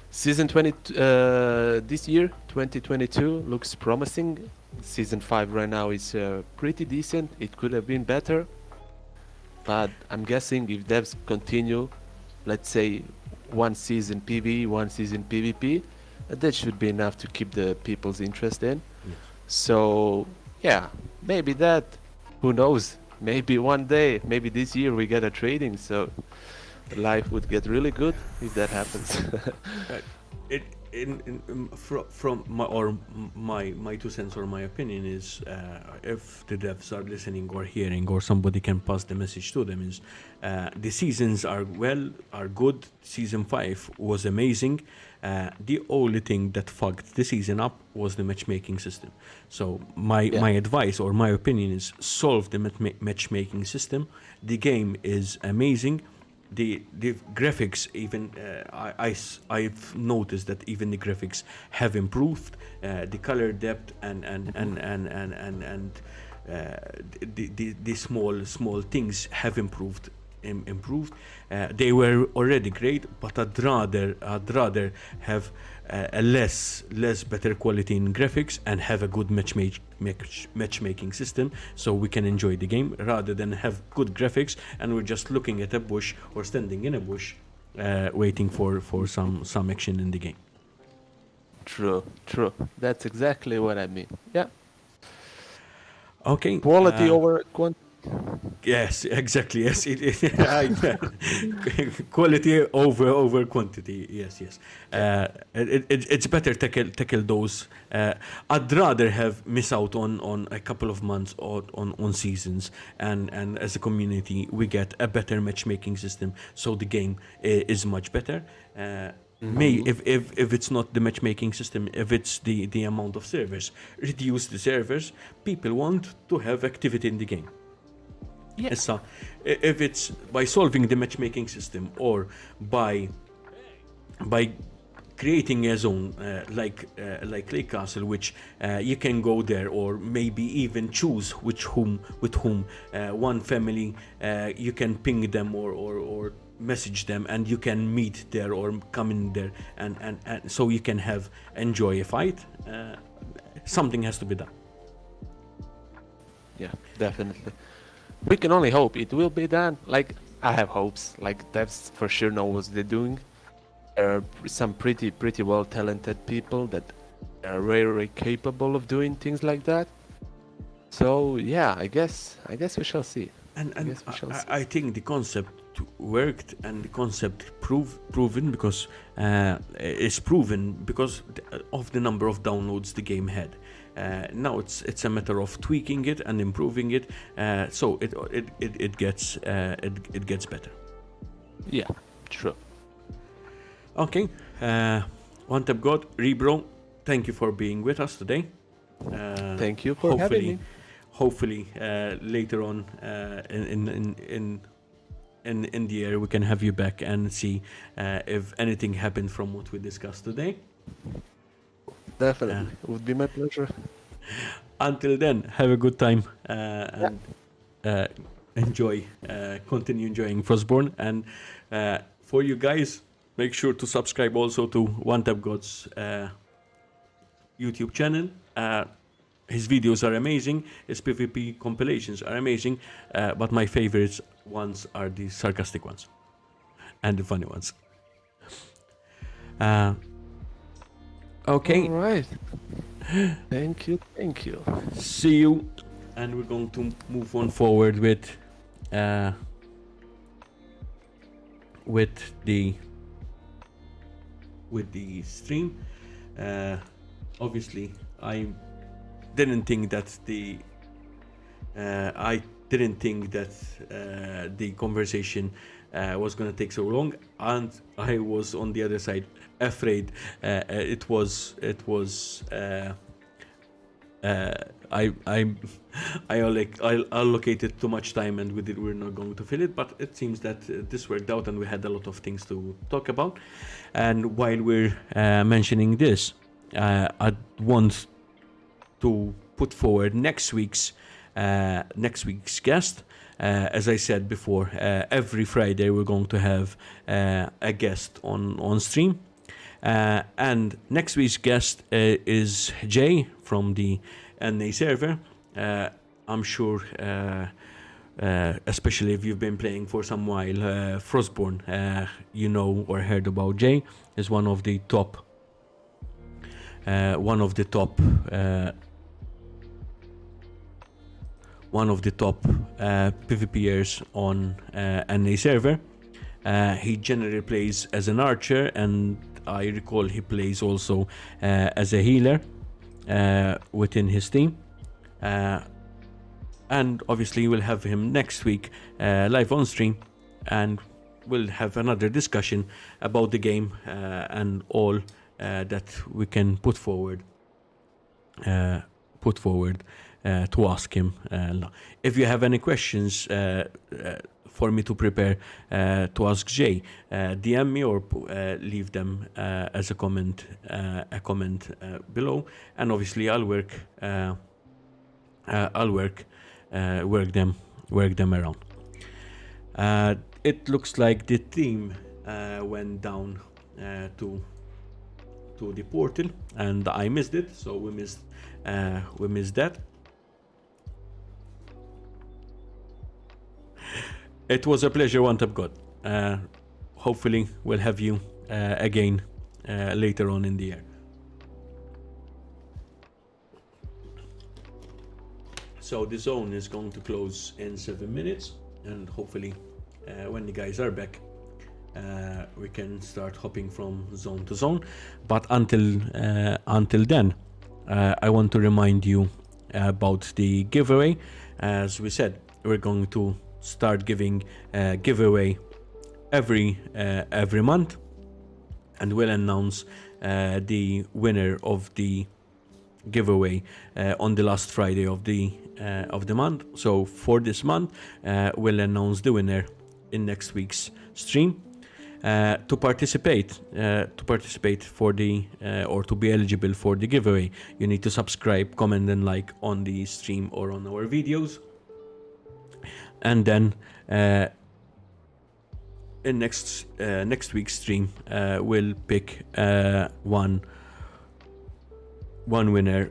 Season 20 this year, 2022, looks promising. Season 5 right now is pretty decent. It could have been better. but I'm guessing if devs continue, let's say one season PvE, one season PvP, that should be enough to keep the people's interest in. Yes. So yeah, maybe that. Who knows? Maybe one day, maybe this year we get a trading. So life would get really good if that happens. Uh, it from my 2 cents or my opinion is if the devs are listening or hearing or somebody can pass the message to them is the seasons are good. Season 5 was amazing. The only thing that fucked the season up was the matchmaking system. So Yeah. my advice or my opinion is solve the matchmaking system. The game is amazing. The graphics even I've noticed that even the graphics have improved, the color depth and the small things have improved. They were already great, but I'd rather have a less better quality in graphics and have a good matchmaking system so we can enjoy the game rather than have good graphics and we're just looking at a bush or standing in a bush waiting for some action in the game. True. That's exactly what I mean. Yeah. Okay. Quality over quantity. Yes, exactly. Yes, quality over quantity. Yes. It's better tackle those. I'd rather have miss out on a couple of months or on seasons, and as a community we get a better matchmaking system, so the game is much better. May if it's not the matchmaking system, if it's the amount of servers, reduce the servers. People want to have activity in the game. Yeah. So, if it's by solving the matchmaking system or by creating a zone like Lake Castle, which you can go there, or maybe even choose with whom one family you can ping them or message them, and you can meet there or come in there, and so you can enjoy a fight. Something has to be done. Yeah, definitely. We can only hope it will be done. Like, I have hopes. Like, devs for sure know what they're doing. There are some pretty well talented people that are very capable of doing things like that. So yeah, I guess we shall see. And guess we shall see. I think the concept worked, and the concept proven because is proven because of the number of downloads the game had. Now it's a matter of tweaking it and improving it, so it gets better. Yeah, true. Okay, One Tap God, Rebro, thank you for being with us today. Thank you for having me. Hopefully, later on in the year we can have you back and see if anything happened from what we discussed today. Definitely, it would be my pleasure. Until then, have a good time and continue enjoying Frostborn. And for you guys, make sure to subscribe also to One Tap God's YouTube channel. His videos are amazing. His PvP compilations are amazing. But my favorites ones are the sarcastic ones and the funny ones. Okay. All right. Thank you. See you. And we're going to move on forward with the stream. Obviously, I didn't think that the conversation was going to take so long, and I was on the other side afraid I allocated too much time and we're not going to fill it, but it seems that this worked out and we had a lot of things to talk about. And while we're mentioning this, I want to put forward next week's guest. As I said before, every Friday we're going to have a guest on stream. And next week's guest is Jay from the NA server. I'm sure especially if you've been playing for some while. Frostborn, you know or heard about Jay, is one of the top PvPers on NA server. He generally plays as an archer, and I recall he plays also as a healer within his team. And obviously we'll have him next week live on stream, and we'll have another discussion about the game and all that we can put forward to ask him. If you have any questions for me to prepare to ask Jay, DM me or leave them as a comment below, and obviously I'll work them around. It looks like the team went down to the portal, and I missed it, so we missed that. It was a pleasure, One Tap God. Hopefully we'll have you again later on in the year. So the zone is going to close in 7 minutes, and hopefully when the guys are back, we can start hopping from zone to zone. But until then, I want to remind you about the giveaway. As we said, we're going to start giving giveaway every month, and we'll announce the winner of the giveaway on the last Friday of the month. So for this month, we'll announce the winner in next week's stream. To participate for the or to be eligible for the giveaway, you need to subscribe, comment, and like on the stream or on our videos. And then in next week's stream, we'll pick one winner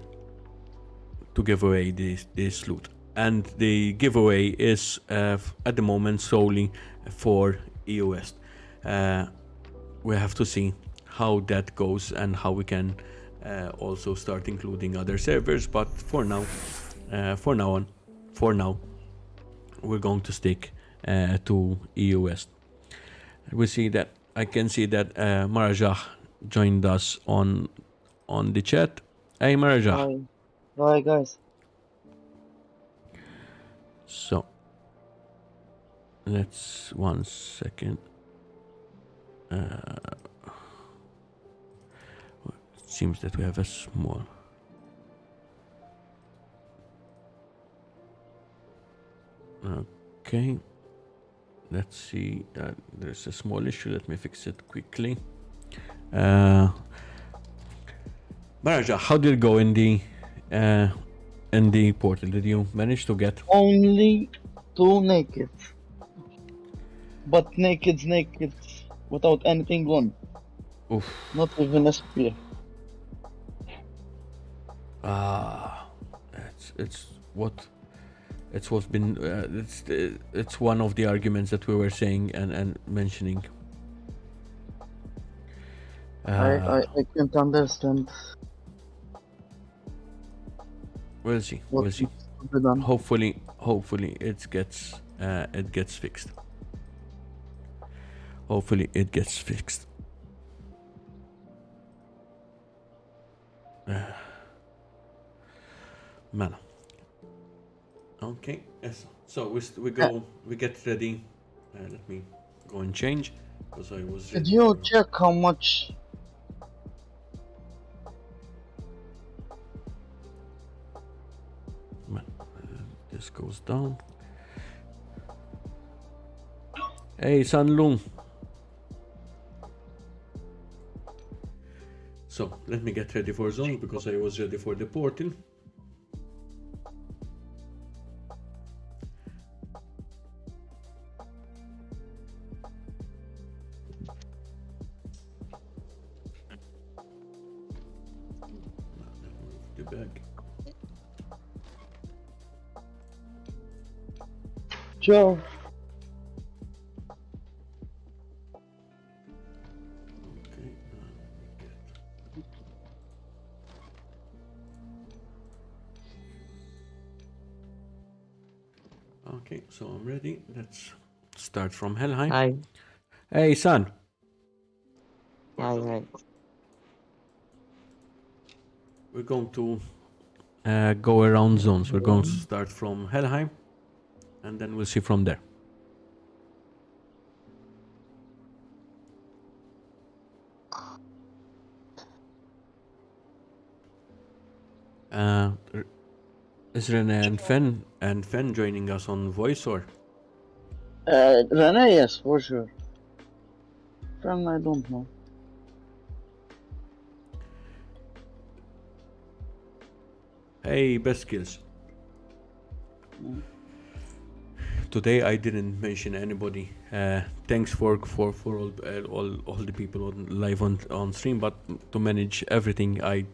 to give away this loot. And the giveaway is at the moment solely for EU West. We have to see how that goes and how we can also start including other servers. But for now, we're going to stick to EU West. I can see that Marajah joined us on the chat. Hey Marajah. Hi guys. So let's 1 second. It seems that we have a small. Okay. Let's see. There's a small issue. Let me fix it quickly. Marajah, how did it go in the portal? Did you manage to get Only 2 naked. But nakeds without anything on. Oof. Not even a spear. It's one of the arguments that we were saying and mentioning. I can't understand. We'll see. What We'll see. needs to be done. Hopefully it gets fixed. Hopefully it gets fixed. Man. Okay. Yes. So we get ready. Let me go and change because I was. Did you check how much? Man, this goes down. Hey, Sanlung. So let me get ready for zone because I was ready for the portal. The bag. Sure. Okay, so I'm ready. Let's start from Helheim. Hi. Hey, son. Hi, hi. We're going to go around zones. We're going to start from Helheim, and then we'll see from there. Is Rene and Fen joining us on voice or? Rene, yes, for sure. From I don't know. Hey, best kills. Mm. Today I didn't mention anybody. Thanks for all the people live on stream, but to manage everything, I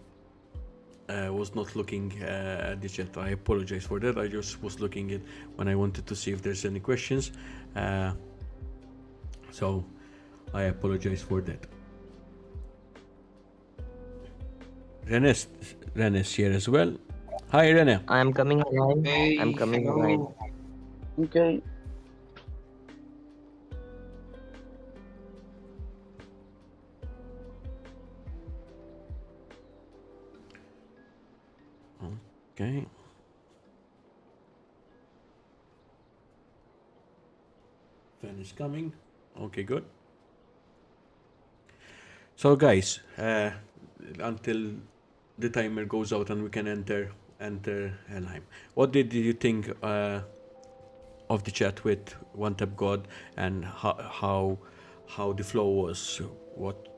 was not looking at the chat. I apologize for that. I just was looking at when I wanted to see if there's any questions. So I apologize for that. Rene's here as well. Hi, Rene. I'm coming alive. Hey, I'm coming hello. alive. Okay. Okay. Fan is coming. Okay, good. So, guys, until the timer goes out and we can enter Helheim, what did you think of the chat with One Tap God and how the flow was? What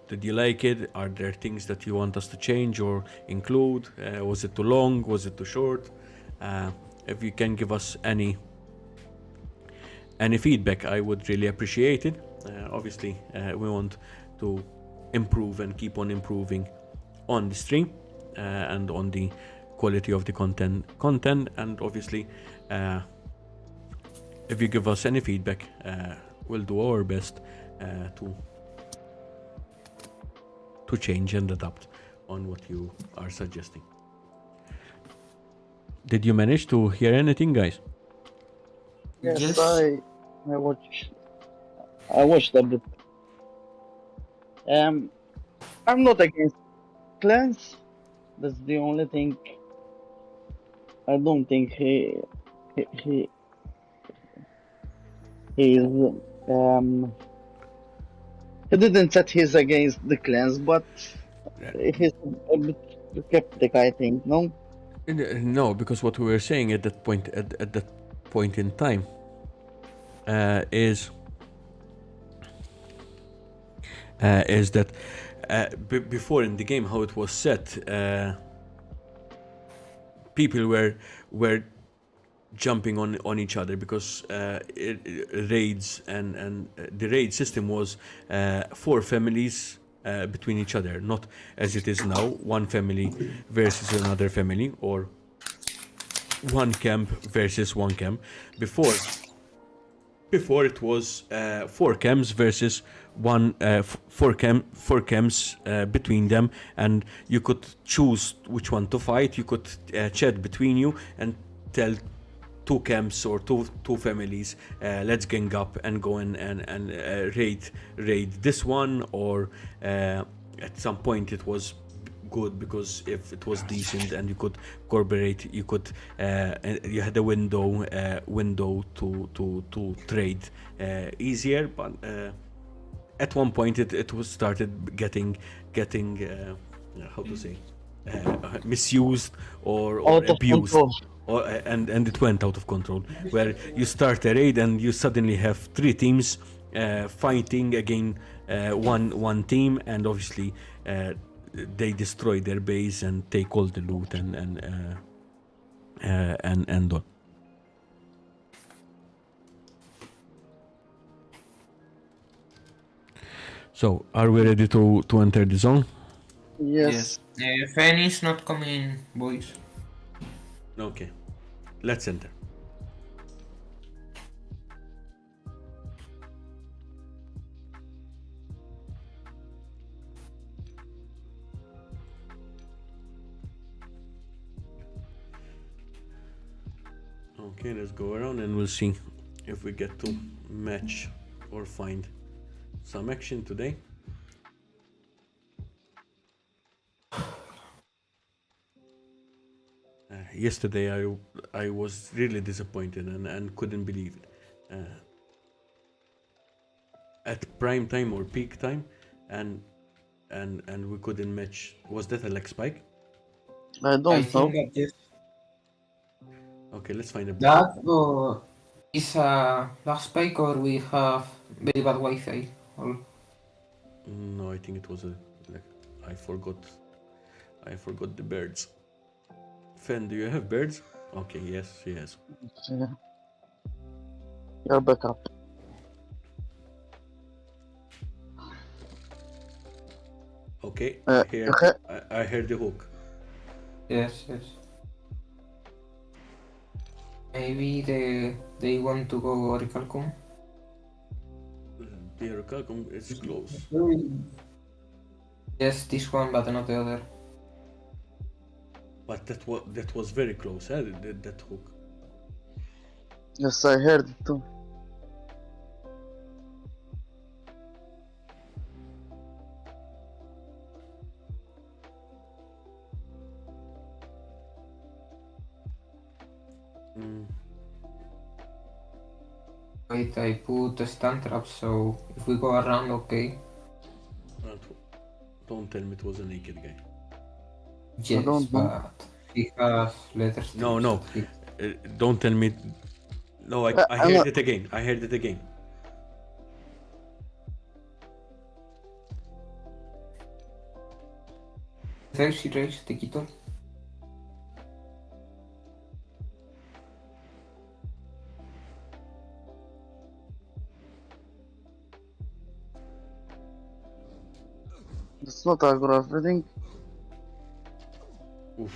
did you like it? Are there things that you want us to change or include? Was it too long? Was it too short? If you can give us any feedback, I would really appreciate it. Obviously, we want to improve and keep on improving on the stream and on the quality of the content, and obviously, if you give us any feedback, we'll do our best to change and adapt on what you are suggesting. Did you manage to hear anything, guys? Yes, I watched a bit. I'm not against clans. That's the only thing. I don't think he is he didn't say he's against the clans, but he's a bit skeptic, I think. No. No, because what we were saying at that point in time is that before in the game how it was set, people were jumping on each other because raids and the raid system was 4 families between each other, not as it is now, one family versus another family, or one camp versus one camp. Before it was 4 camps versus one 4 camps between them, and you could choose which one to fight. You could chat between you and tell 2 camps or two families, let's gang up and go and raid this one, or at some point it was good because if it was decent and you could corroborate, you could you had a window to trade easier, but at one point it was started getting how to say misused or Out of abused. control. And it went out of control, where you start a raid and you suddenly have 3 teams fighting against one team, and obviously they destroy their base and take all the loot and all. So, are we ready to enter the zone? Yes. Fanny is not coming, boys. Okay, let's enter. Okay, let's go around and we'll see if we get to match or find some action today. Yesterday I was really disappointed and couldn't believe it. At prime time or peak time, and we couldn't match. Was that a leg spike? I I don't know. think that yes. Okay, let's find a That is a last spike or we have very bad Wi-Fi. Or No, I think it was a like I forgot the birds. Fen, do you have birds? Okay, yes, he has. Yeah. Your backup. Okay, You ha- I heard the hook. yes, yes. Maybe they want to go Orichalcum. The Orichalcum is close. Yes, this one, but not the other. But that was very close, eh? That hook. Yes, I heard it too. Wait, I put a stand trap, so if we go around, okay. Don't tell me it was a naked guy. Yes, don't know. but he has leather strips. No, no. that he- Don't tell me. No, I I'm heard not- it again. I heard it again. Raise, raise, te quito. It's not aggro everything. Oof.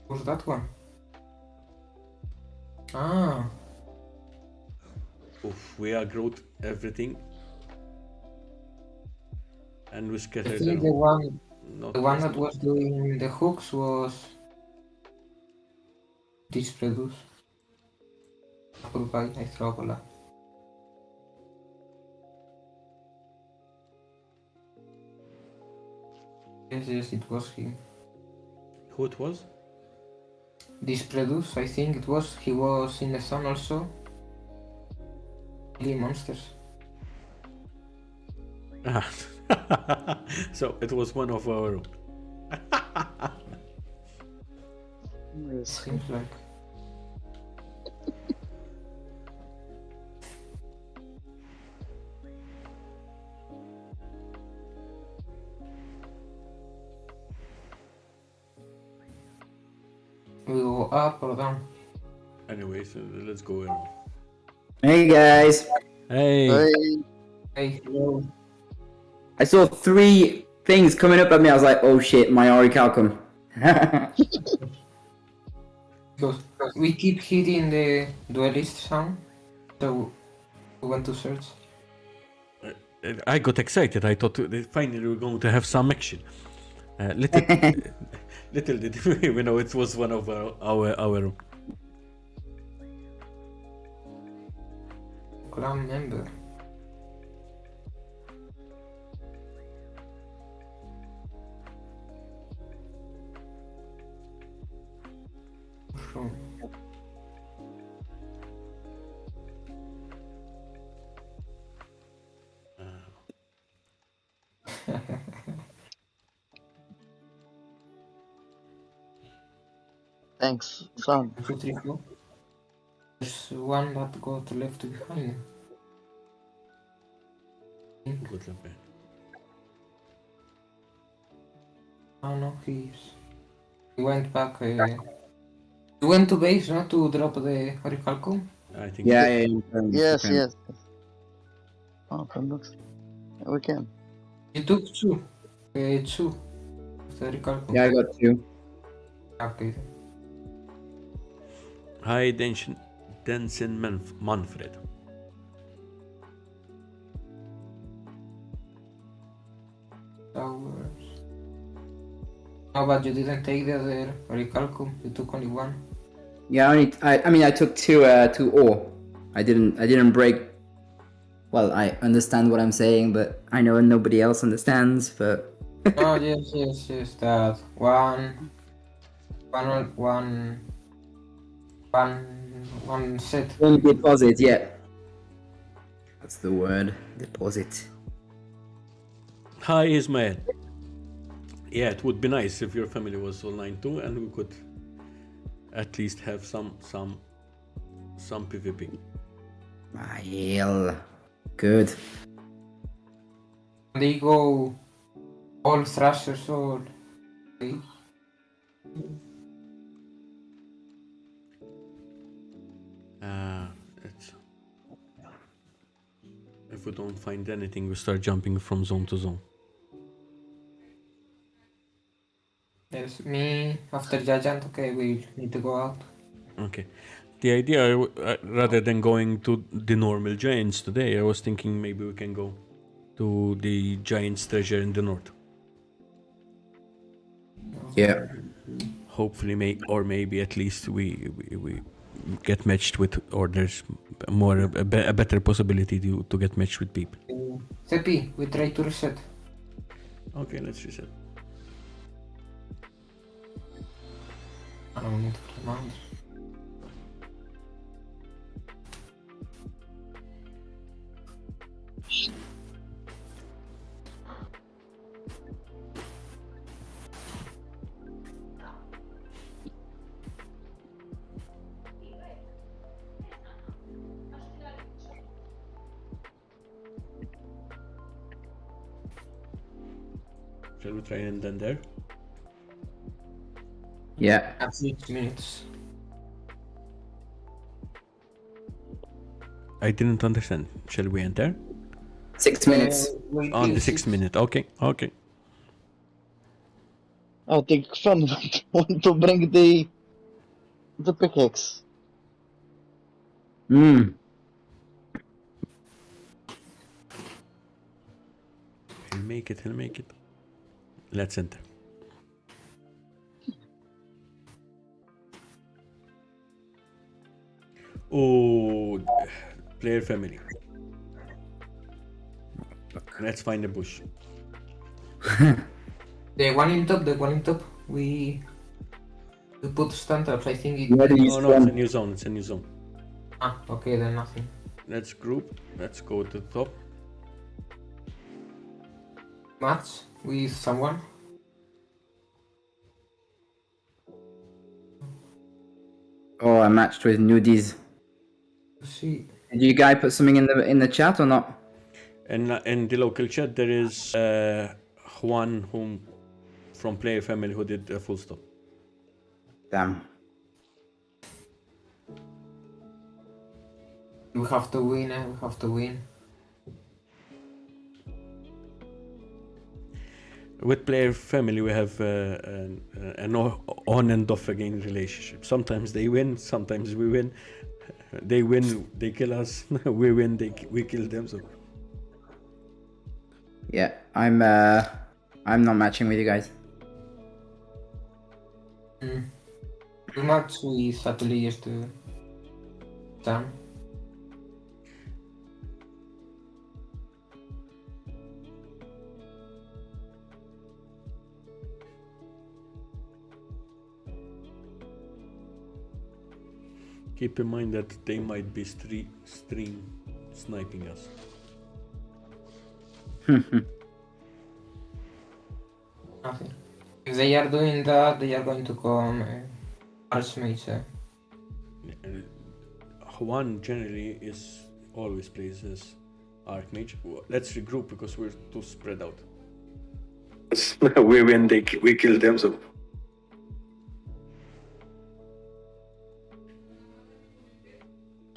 Who's that one? Ah, Oof. We aggroed everything. And we I scattered think the around. one, the one that was doing the hooks was this produce. Apple pie, I throw a Yes, yes, it was him. Who it was? This produce, I think it was. He was in the sun also. Killing monsters. Ah. So it was one of our own. Yes. Seems like. We go up or down? Anyways, let's go around. Hey guys, Hey. Hey, Hey, hello. I saw 3 things coming up at me. I was like, oh shit, my Orichalcum. Because we keep hitting the duelist sound, so we want to search. I got excited. I thought finally we were going to have some action. Little did we know it was one of our own. Clan member. From thanks, son. 1, 2, 3, 4. There's one that got left behind. Good luck, man. Oh no, he went back. He went to base, not to drop the Orichalcum. I think. yeah. Yes, yes. Oh, conduct. We can. He took two. Two. of The Orichalcum. Yeah, I got 2. Okay. Hi, Denson Manfred. Towers. No, but you didn't take the other orichalcum. You took only one. Yeah, I mean, I took two ore. I didn't break. Well, I understand what I'm saying, but I know nobody else understands. But No, yes. That one set. one deposit, yeah, that's the word. Deposit. Hi, Ismail. Yeah, it would be nice if your family was online too, and we could at least have some PvP. Well, good. They go all thrashers or okay. It's, if we don't find anything, we start jumping from zone to zone. Yes, me after Judgment. Okay, we need to go out. Okay. The idea, rather than going to the normal giants today, I was thinking maybe we can go to the giant's treasure in the north. Yeah. Hopefully, maybe at least we get matched with, or there's a better possibility to get matched with people. Seppi, we try to reset. Okay, let's reset. I don't need to command. Shall we try and then there? Yeah. At 6 minutes. I didn't understand. Shall we enter? 6 minutes. On the 6th minute. Okay. I think Fun want to bring the pickaxe. Hmm. He'll make it. Let's enter. Oh, player family. Let's find a bush. The one in top, we put standards, I think it... Where do you No, it's a spawn? new zone. Ah, okay, then nothing. Let's group. Let's go to the top. Match with someone. Oh, I matched with nudies. See, Did you guys put something in the chat or not? And in the local chat, there is Juan, from player family, who did a full stop. Damn. we have to win, we have to win. With player family, we have an on and off again relationship. Sometimes they win, sometimes we win. They win, they kill us. We win, we kill them. So Yeah, I'm not matching with you guys. We match with Ateliers to Sam. keep in mind that they might be stream sniping us. Nothing. If they are doing that, they are going to come Archmage. Juan generally always plays as Archmage. Let's regroup because we're too spread out. We win, we kill them. So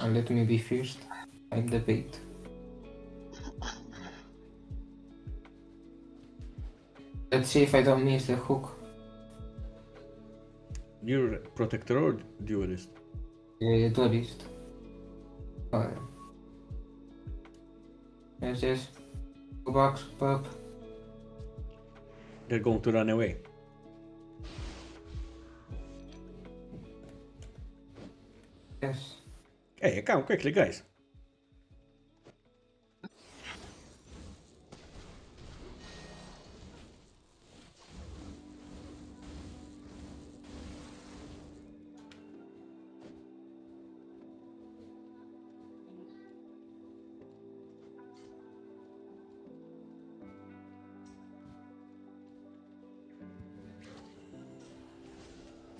And let me be first. I'm the bait. Let's see if I don't miss the hook. you're protector or duelist? Duelist. Yes. Go back, pop. They're going to run away. Hey, come quickly, guys.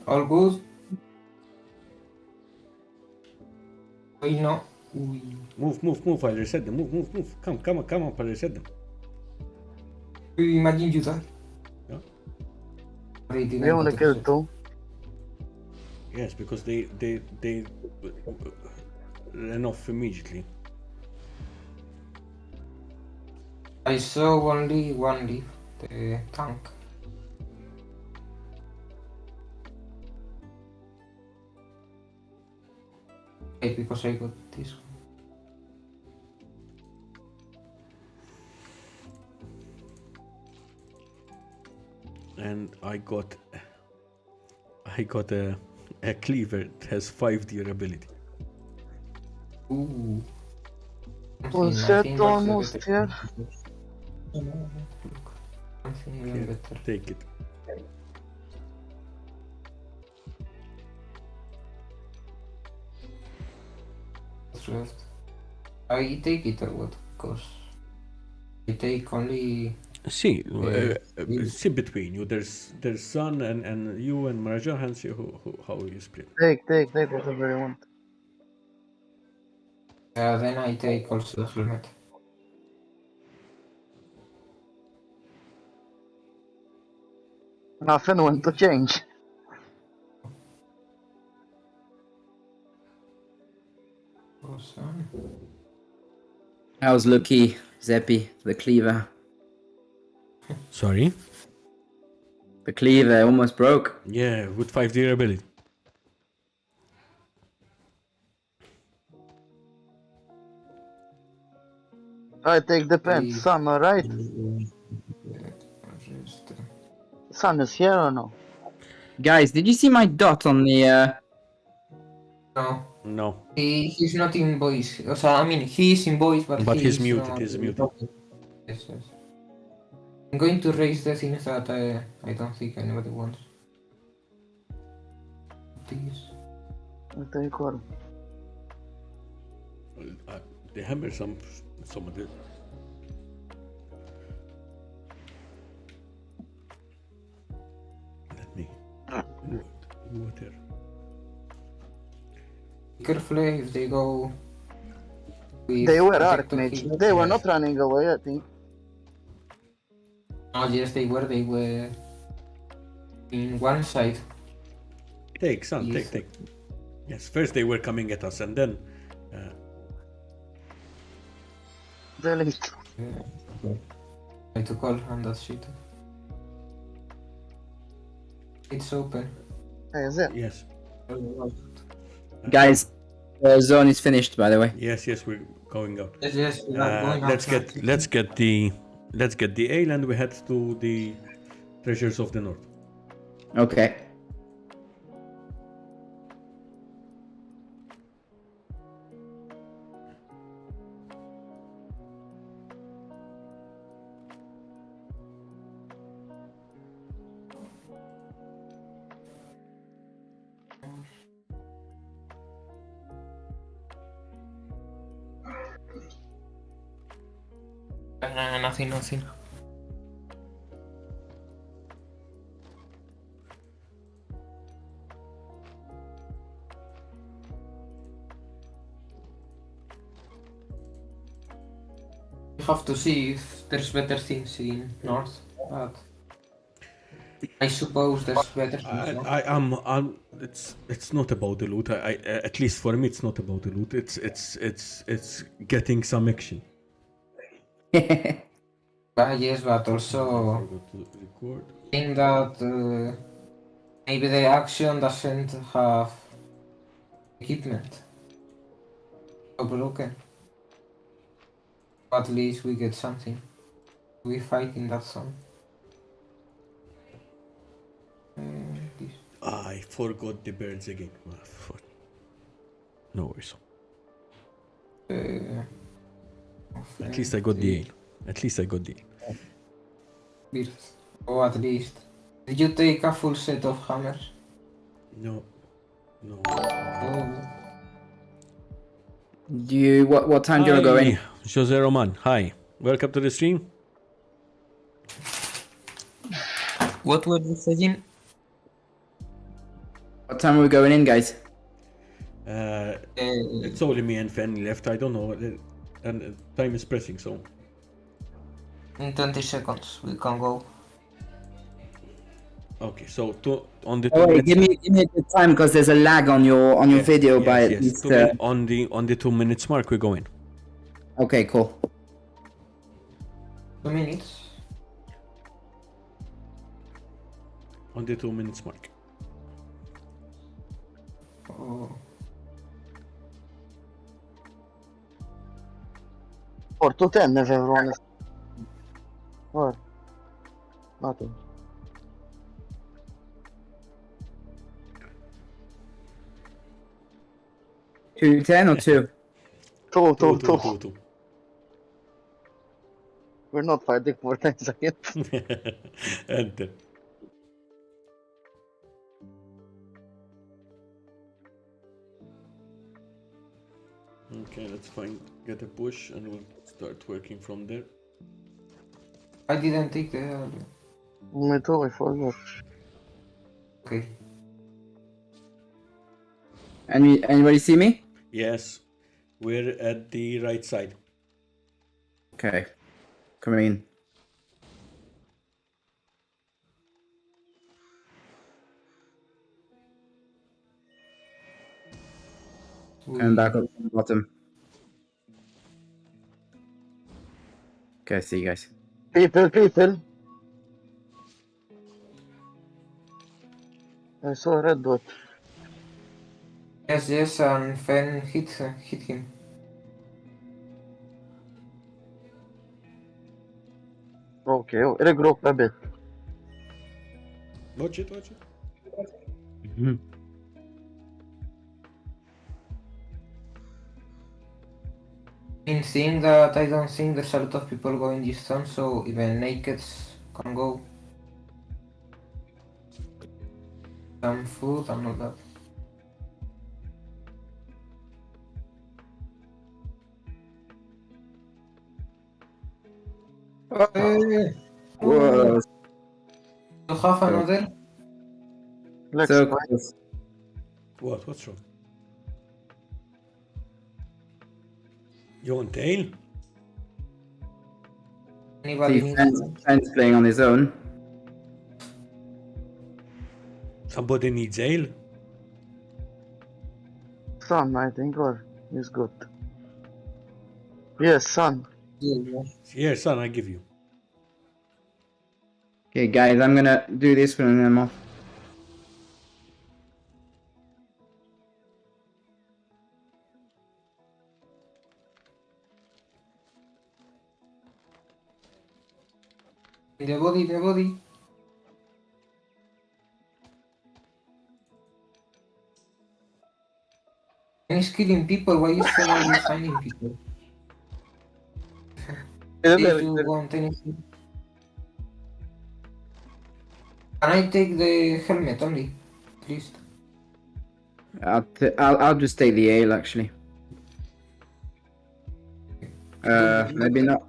All good? Wait, no. Uy. Move, I'll reset them. Move. Come on, I'll reset them. Imagine you die. Yeah? They didn't We only get killed it. 2. Yes, because they ran off immediately. I saw only one leaf, the tank. Okay, because I got this one. And I got a cleaver that has 5 durability. Ooh. Oh Something, I shit, think that's a almost better- here. Look, something even Here, better. take it. What's left? I take it or what? Because I take only. See, you- see between you. There's Sun and you and Marajan, and see how you split. Take whatever you want. Then I take also the helmet. Nothing want to change. Awesome. I was lucky, Zeppi, the cleaver. Sorry. The cleaver almost broke. Yeah, with 5 durability. I take the pen. Please. Sun, alright? Just, Sun is here or no? Guys, did you see my dot on the no, No, he's not in voice. O sea, I mean, he's in voice, but he's he's muted. not He's muted. talking. Yes. I'm going to raise the things that I don't think anybody wants. Please. I take one. The hammer some of the. Let me. Water. Be careful if they go. With They were protector Archmage. heal. They were Yes. not running away, I think. Oh yes, they were. They were in one side. Take, Sun, Yes. take. Yes, first they were coming at us, and then. They linked. I took all on that shit. It's open. Hey, is it? Yes. guys? The zone is finished, by the way. Yes, we're going out. Yes, we are going Let's outside. get the ale, and we head to the treasures of the north. Okay. Nothing. You have to see if there's better things in north, but I suppose there's better things. No? I'm. It's not about the loot. I at least for me, it's not about the loot. It's getting some action. Yes, but also Forgot to record. think that maybe the action doesn't have equipment. So broken. At least we get something. We fight in that zone. This. I forgot the birds again. Ah, fuck. No worries. At least I got the ale. At least I got the ale. beers. Or at least. Did you take a full set of hammers? No. No. Oh. What time do you want to go in? Jose Roman, hi. Welcome to the stream. What were you saying? What time are we going in, guys? It's only me and Fanny left. I don't know. And time is pressing, so. In 20 seconds we can go. Okay, so on the 2 Oh wait, minutes. give me a good time because there's a lag on your video by at least. On the 2 minutes mark, we're going. Okay, cool. 2 minutes. On the 2 minutes mark. Oh. 4 to 10 if everyone is. What? Nothing. Two 10 or two? Two. We're not fighting for 10 seconds. Enter. Okay, let's get a push and we'll start working from there. I didn't take the. Me too, I forgot. Okay. Anybody see me? Yes, we're at the right side. Okay, coming in. Coming back up from the bottom. Okay, see you guys. People. I saw a red dot. Yes, and Fen hit him. Okay, regroup a bit. Watch it. In seeing that, I don't think there's a lot of people going this turn, so even nakeds can go. Some food and all that. Whoa, You have another? Let's so try. close. What's wrong? You want tail? Anybody See, needs Fen's playing on his own. Somebody needs ale? Sun, I think, or is good. Yes, sun. Here, son, I give you. Okay, guys, I'm gonna do this one and then I'm off. In the body. And he's killing people, why is he always finding people? If you want anything. Can I take the helmet only? At least. I'll just take the ale actually. Maybe not.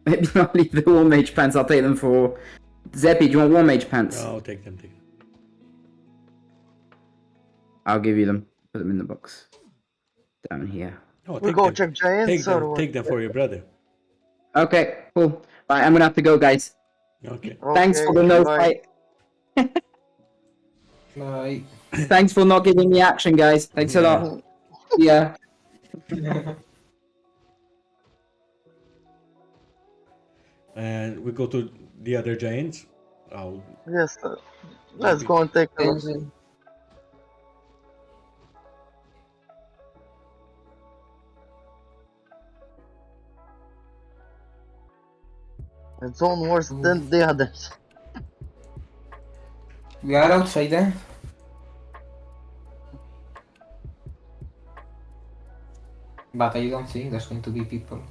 Maybe not leave the War Mage pants. I'll take them for. Zeppy, do you want War Mage pants? No, take them. I'll give you them. Put them in the box. Down here. Oh, We take go them. check giants or what? Take them for your brother. Okay, cool. Right, I'm gonna have to go, guys. Okay. Thanks for the no bye. fight. Bye. Thanks for not giving me action, guys. Thanks a lot. Yeah. And we go to the other giants. Oh, Yes, let's go and take a look. It's on worse than the others. We are outside there. But I don't think there's going to be people.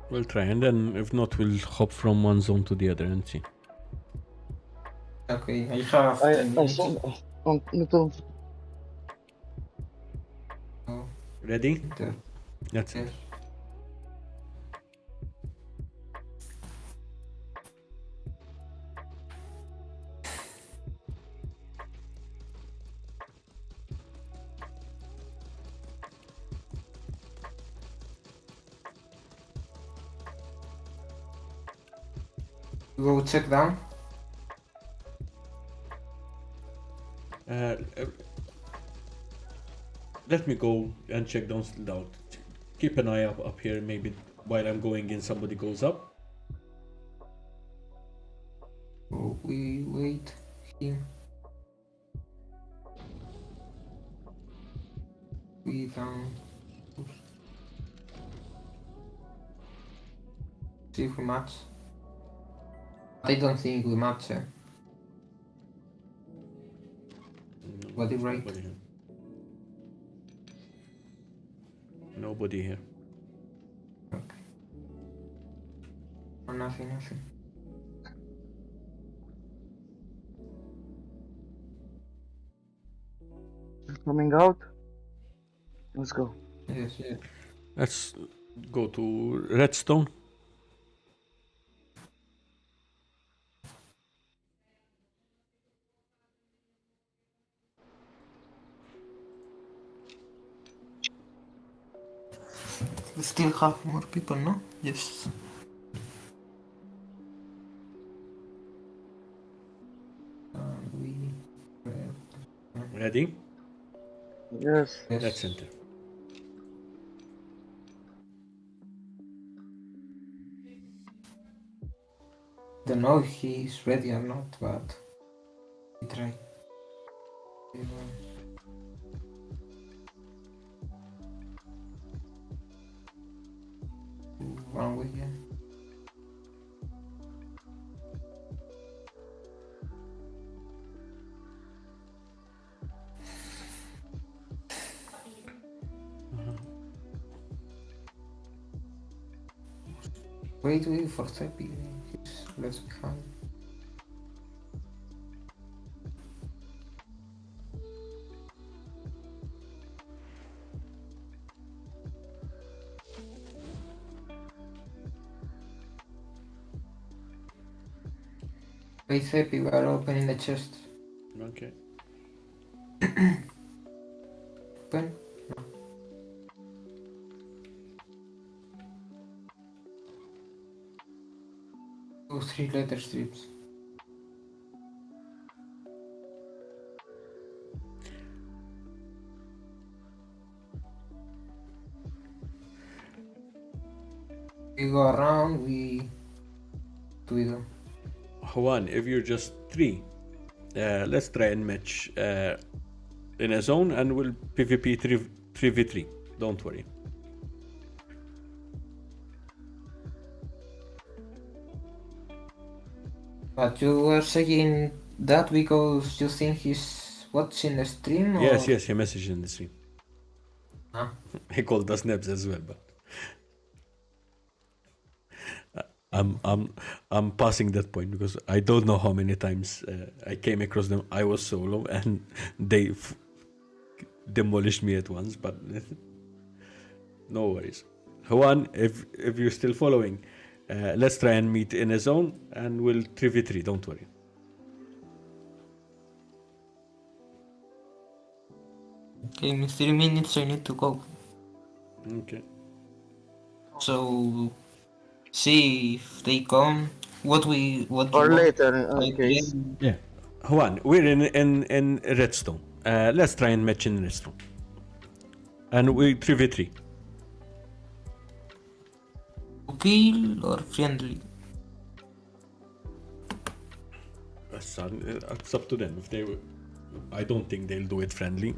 We'll try, and then if not, we'll hop from one zone to the other and see. Okay, I have I 10 I minutes. saw on YouTube. Oh, Ready? there. That's it. Yes. Go check down. Uh, uh, let me go and check down still out. Keep an eye up here. Maybe while I'm going in, somebody goes up. Oh, we wait him. We down. See if we match. I don't think we match. Body right. Nobody here. Nobody here. Okay. Oh, nothing. Coming out. Let's go. Yes. Let's go to Redstone. We still have more people, no? Yes. We. Ready? Yes. Yes. Let's enter. Don't know if he's ready or not, but we try. One way, yeah. Wait for Seppi. He's left behind. Wait, Seppi, we are opening the chest. Okay. Open? No. 2, 3 letter strips. We go around, we do. Juan, if you're just 3, let's try and match in a zone and we'll PvP 3v3. Don't worry. But you were saying that because you think he's watching the stream? Or? Yes, he messaged in the stream. Huh? He called us Nebs as well, but I'm passing that point because I don't know how many times I came across them. I was solo and they demolished me at once, but no worries. Juan, if you're still following, let's try and meet in a zone and we'll 3v3, don't worry. Okay, in 3 minutes I need to go. Okay. So see if they come. What Or you want. later, in I case. can- Yeah. Juan, we're in Redstone. Let's try and match in Redstone. And we 3v3. Kill or friendly? It's up to them. If they, I don't think they'll do it friendly.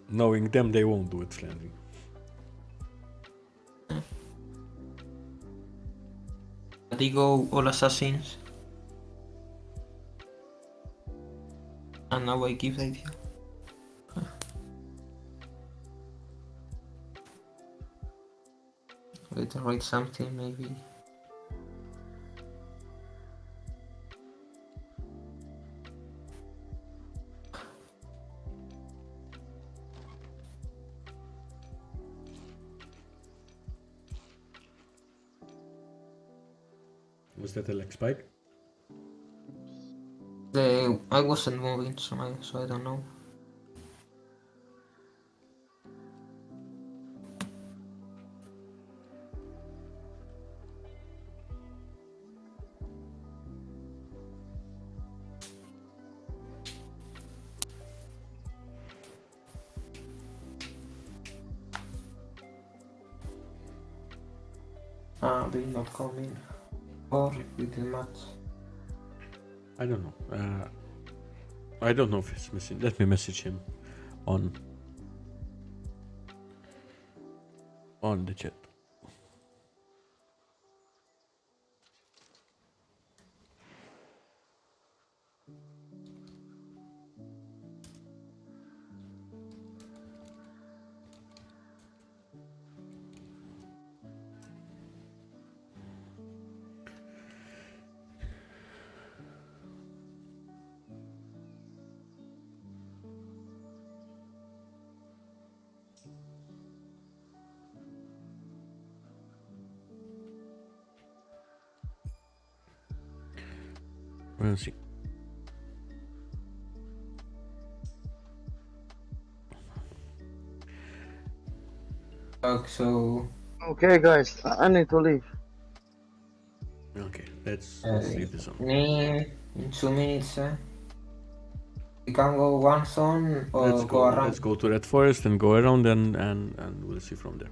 Knowing them, they won't do it friendly. They go all assassins. And now I give the idea. Let's write something maybe. Was that a leg spike? I wasn't moving, so I don't know. They're not coming. Or with the match. I don't know. I don't know if he's missing. Let me message him on the chat. We'll see. So Okay, guys, I need to leave. Okay, let's leave this on. in 2 minutes, we can go one zone or Let's go go. around. Let's go to Red Forest and go around and we'll see from there.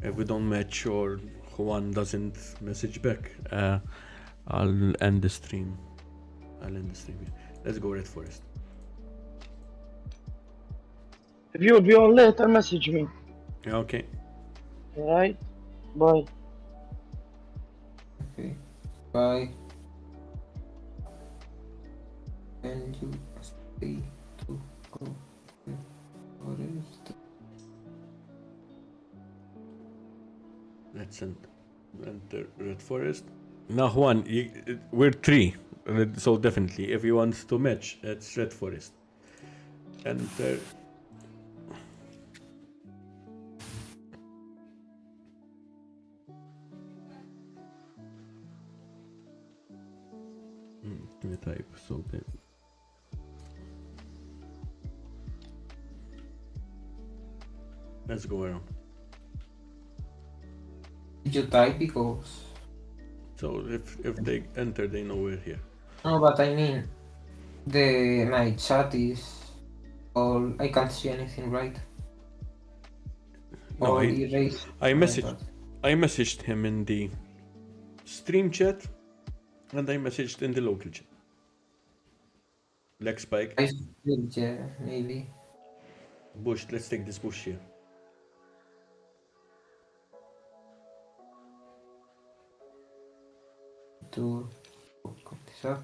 If we don't match or Juan doesn't message back, I'll end the stream. Here. Let's go Red Forest. If you'll be on later, message me. Okay. Alright? Bye. Okay. Bye. And you stay to go to forest. Let's enter Red Forest. Now Juan, we're 3. So definitely, if you want to match, it's Red Forest. Enter. Give me type so that. Let's go around. Did you type because? So if they enter, they know we're here. No, but I mean, my chat is all. I can't see anything, right? No, All erased. I My messaged. bad. I messaged him in the stream chat, and I messaged in the local chat. Leg spike. I think, yeah, maybe. Bush. Let's take this bush here. To look this up.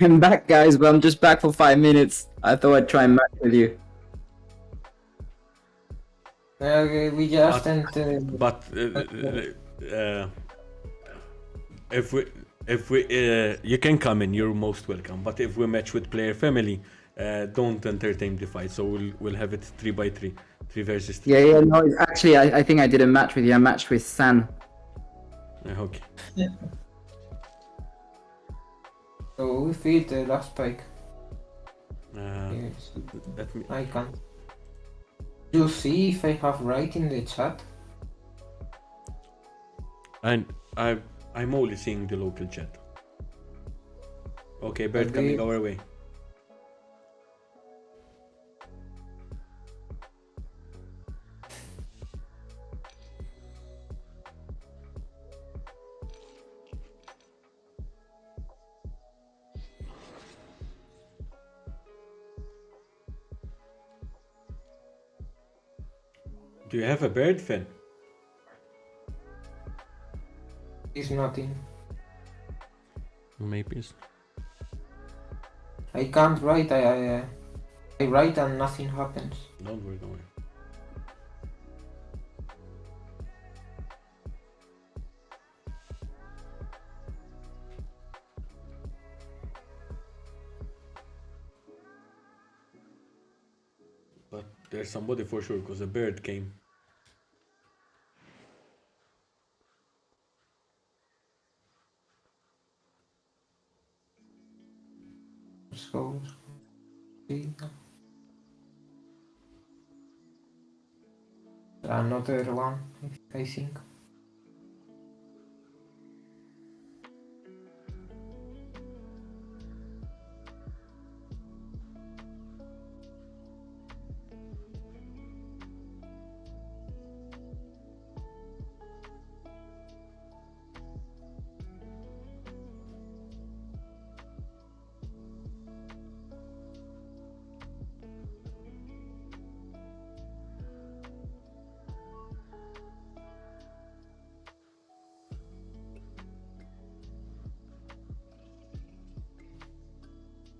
I'm back, guys, but I'm just back for 5 minutes. I thought I'd try and match with you. Okay, we just entered. But if we you can come in. You're most welcome. But if we match with player family, don't entertain the fight. So we'll have it 3x3, 3 versus 3. Yeah, no, actually, I think I did a match with you. I matched with San. Okay. So we feed the last spike. Yes, Let me. I can. You see if I have right in the chat? And I'm only seeing the local chat. Okay, bird Okay. coming our way. Do you have a bird, Finn? It's nothing. Maybe. I can't write. I write and nothing happens. Don't worry, don't worry. But there's somebody for sure because a bird came. Let's go. See. Another one, I think.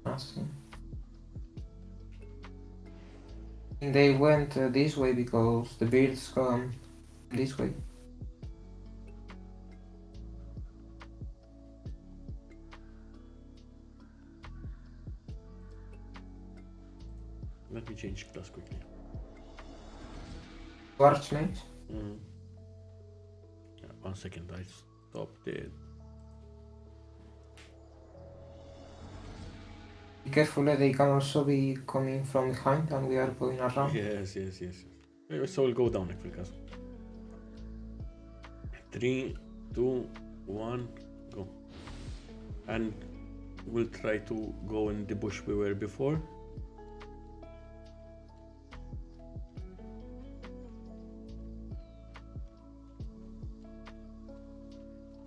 Nothing. They went this way because the birds come this way. Let me change class quickly. Archmage. Mm. Yeah, 1 second, I stopped it. Be careful, they can also be coming from behind and we are going around. Yes. So we'll go down if we can. 3, 2, 1, go. And we'll try to go in the bush we were before.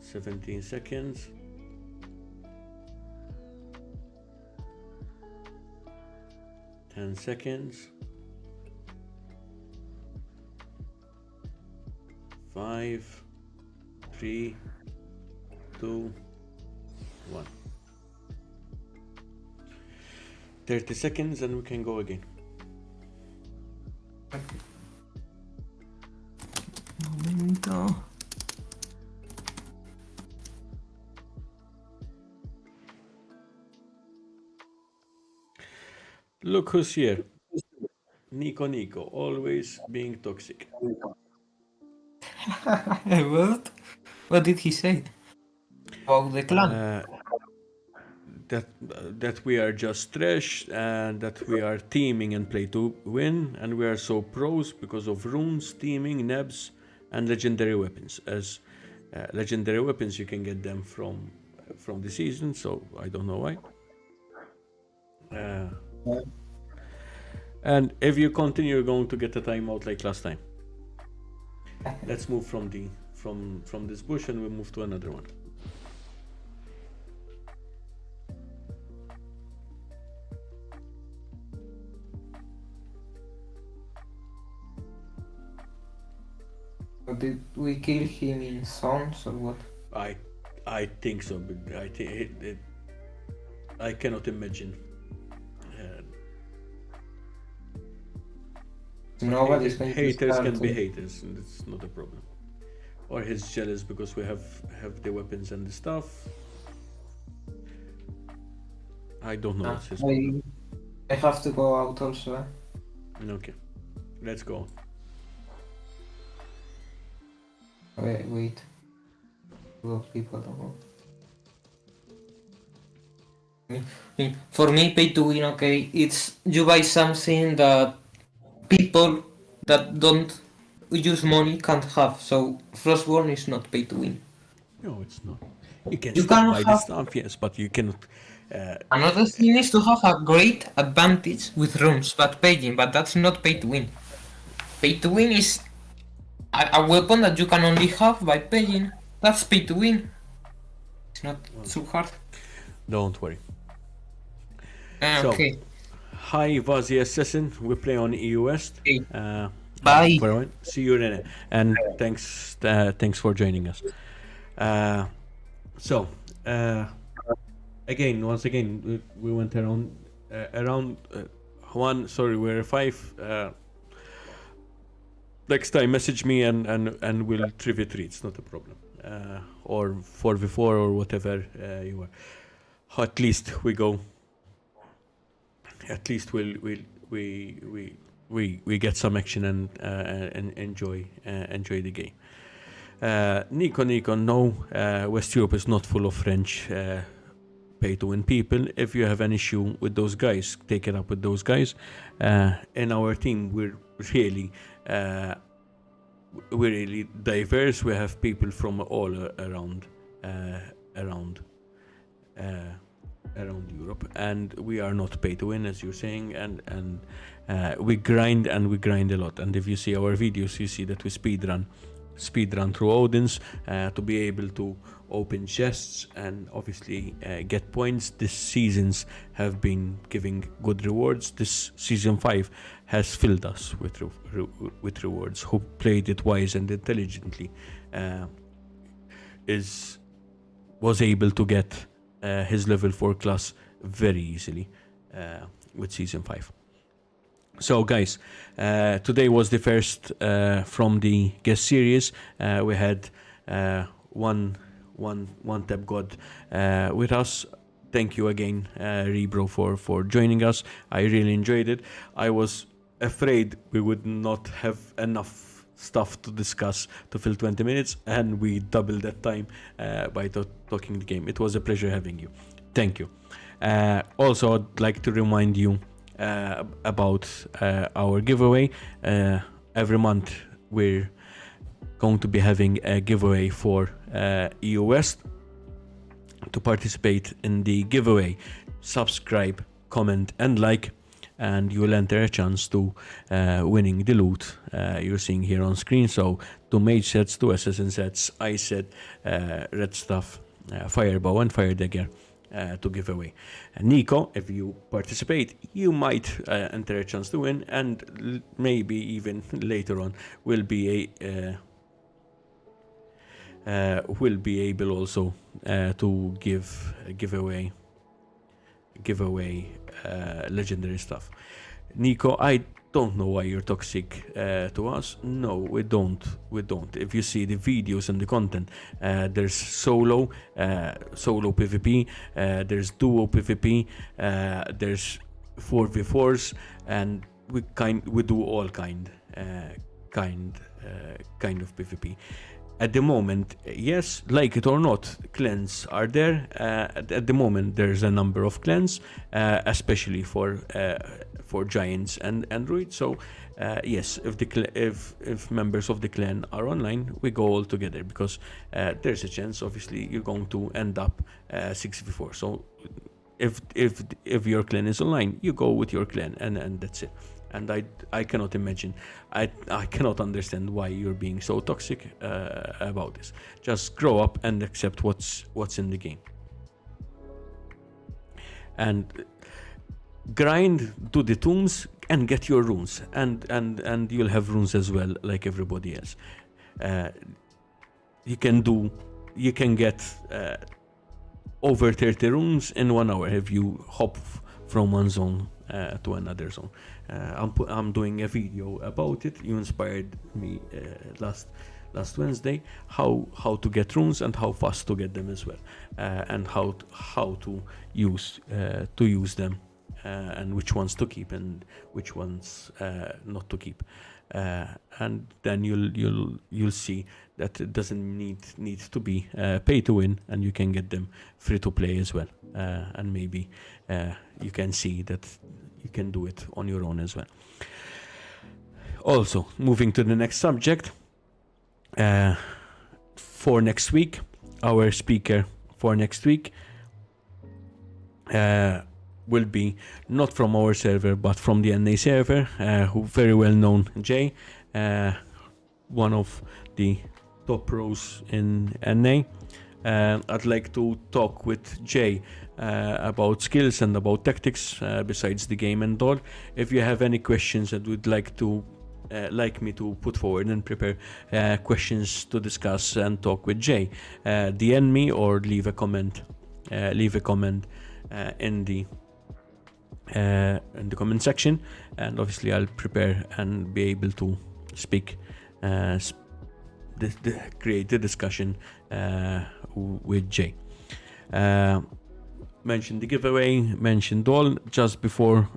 "17 seconds. "10 seconds. 5, 3, 2, 1. 30 seconds and we can go again. Momento. Look who's here. Nico, always being toxic. What? What did he say? About the clan? That we are just trash and that we are teaming and play to win, and we are so pros because of runes, teaming, nebs, and legendary weapons. As legendary weapons, you can get them from the season, so I don't know why. And if you continue, you're going to get a timeout like last time. Let's move from this bush and we'll move to another one. Did we kill him in zones or what? I think so, but I think I cannot imagine. Nobody's going to Haters start can be to- haters, and it's not a problem. Or he's jealous because we have the weapons and the stuff. I don't know what's his problem. I have to go out also. Okay, let's go. Wait. Those people don't go. For me, pay to win, okay, it's you buy something that people that don't use money can't have. So Frostborn is not pay to win. No, it's not. You can You still can buy the have- stuff, yes, but you cannot. Another thing is to have a great advantage with rooms, but paying, but that's not pay to win. Pay to win is a weapon that you can only have by paying. That's pay to win. It's not so hard. Don't worry. So- Okay. Hi, Vazi Assassin. We play on EU West. Hey. Uh, Bye. everyone. See you, Rene. And thanks for joining us. So, once again, we went around one. Sorry, we're five. Next time, message me and we'll trivia three. It's not a problem. Or 4v4 or whatever you are. At least we go. At least we get some action and enjoy the game. Nico, no, West Europe is not full of French pay-to-win people. If you have an issue with those guys, take it up with those guys. In our team, we're really diverse. We have people from all around Europe, and we are not pay-to-win, as you're saying, and we grind a lot. And if you see our videos, you see that we speedrun through Odins to be able to open chests and obviously get points. This seasons have been giving good rewards. This season 5 has filled us with rewards. Who played it wise and intelligently was able to get his level 4 class very easily with season 5. So guys, today was the first from the guest series. We had one tap god with us. Thank you again, Rebro, for joining us. I really enjoyed it. I was afraid we would not have enough stuff to discuss to fill 20 minutes, and we doubled that time by talking the game. It was a pleasure having you. Thank you. Also, I'd like to remind you about our giveaway. Every month we're going to be having a giveaway for EU West. To participate in the giveaway, subscribe, comment and like, and you will enter a chance to winning the loot you're seeing here on screen. So 2 mage sets, 2 assassin sets, ice set, red stuff, firebow and fire dagger to give away. And Nico, if you participate, you might enter a chance to win, and maybe even later on will be able also to give away legendary stuff. Nico, I don't know why you're toxic to us. No, we don't. If you see the videos and the content, there's solo PvP, there's duo PvP, there's 4v4s, and we do all kind of PvP. At the moment, yes, like it or not, clans are there. At the moment, there's a number of clans, especially for giants and druids. So yes, if members of the clan are online, we go all together, because there's a chance, obviously, you're going to end up 6v4. So if your clan is online, you go with your clan, and that's it. And I cannot imagine, I cannot understand why you're being so toxic about this. Just grow up and accept what's in the game. And grind, do the tombs, and get your runes. And you'll have runes as well, like everybody else. You can get over 30 runes in 1 hour if you hop from one zone to another zone. I'm doing a video about it. You inspired me last Wednesday how to get runes and how fast to get them as well, and how to use them, and which ones to keep and which ones not to keep. And then you'll see that it doesn't need to be pay to win, and you can get them free to play as well. And maybe you can see that you can do it on your own as well. Also, moving to the next subject, for next week, our speaker for next week will be not from our server but from the NA server, who very well known Jay, one of the top pros in NA. I'd like to talk with Jay about skills and about tactics besides the game and all. If you have any questions and would like to like me to put forward and prepare questions to discuss and talk with Jay, DM me or leave a comment. In the comment section, and obviously I'll prepare and be able to speak, create the discussion with Jay. Mentioned the giveaway, mentioned all just before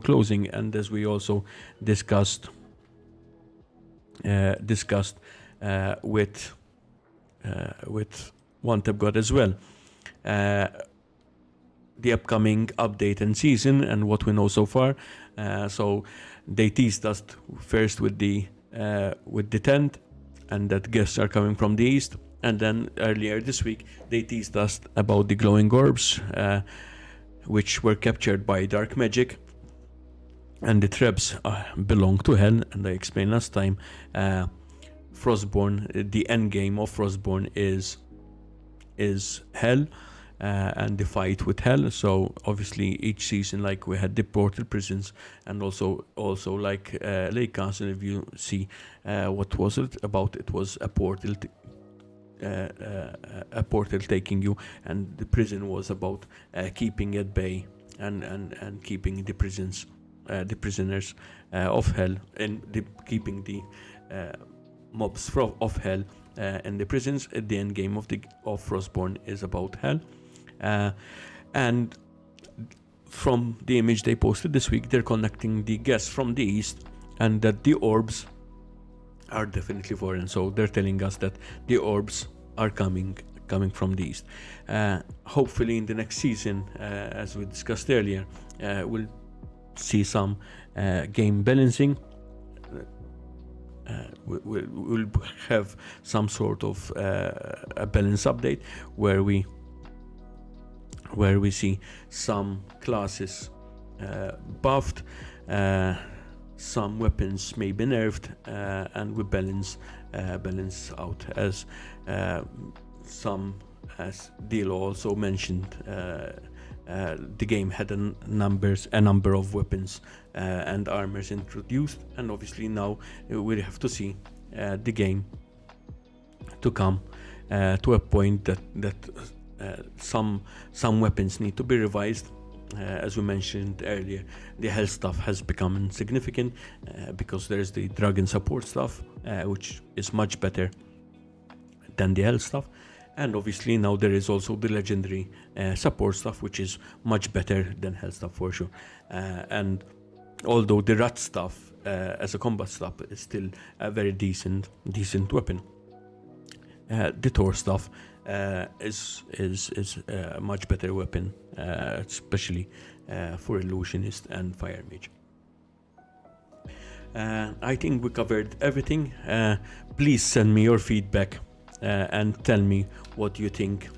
closing, and as we also discussed with One Tap God as well, the upcoming update and season and what we know so far. So they teased us first with the tent, and that guests are coming from the east. And then earlier this week, they teased us about the glowing orbs, which were captured by dark magic. And the trebs belong to hell. And I explained last time, Frostborn, the end game of Frostborn is hell, and the fight with hell. So obviously each season, like we had the portal prisons, and also like Lake Castle. If you see, what was it about? It was a portal. A portal taking you, and the prison was about keeping at bay and keeping the prisoners of hell, and keeping the mobs of hell in the prisons. At the end game of Frostborn is about hell, and from the image they posted this week, they're connecting the guests from the east, and that the orbs are definitely foreign. So they're telling us that the orbs are coming from the east. Hopefully in the next season, as we discussed earlier, we'll see some game balancing. We'll have some sort of a balance update where we see some classes buffed, some weapons may be nerfed, and we balance out, as Dilo also mentioned. The game had a number of weapons and armors introduced, and obviously now we have to see the game to come to a point that some weapons need to be revised. As we mentioned earlier, the health stuff has become insignificant because there's the dragon support stuff, which is much better than the health stuff, and obviously now there is also the legendary support stuff, which is much better than health stuff for sure. And although the rat stuff as a combat stuff is still a very decent weapon, the Thor stuff is a much better weapon, especially for illusionist and fire mage. I think we covered everything. Please send me your feedback and tell me what you think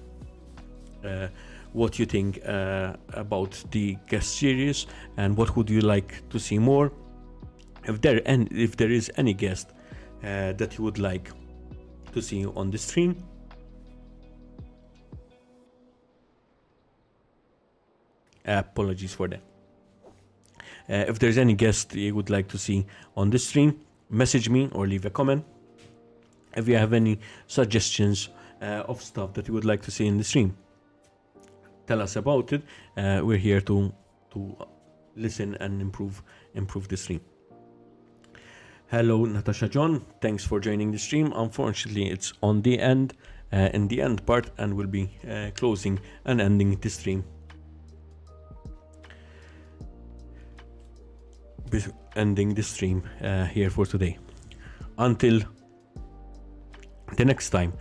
about the guest series, and what would you like to see more. If there is any guest that you would like to see on the stream, apologies for that. If there's any guest you would like to see on the stream, message me or leave a comment. If you have any suggestions of stuff that you would like to see in the stream, tell us about it. We're here to listen and improve the stream. Hello, Natasha John. Thanks for joining the stream. Unfortunately, it's on the end, in the end part, and we'll be closing and ending the stream. Here for today. Until the next time,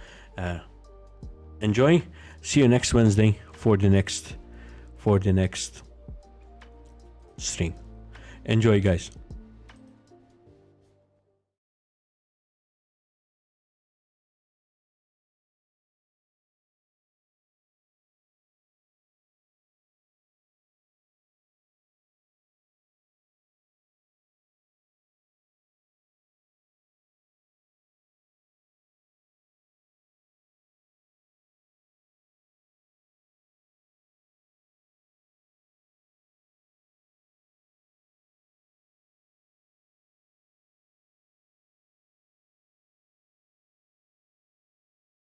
enjoy. See you next Wednesday for the next stream. Enjoy, guys.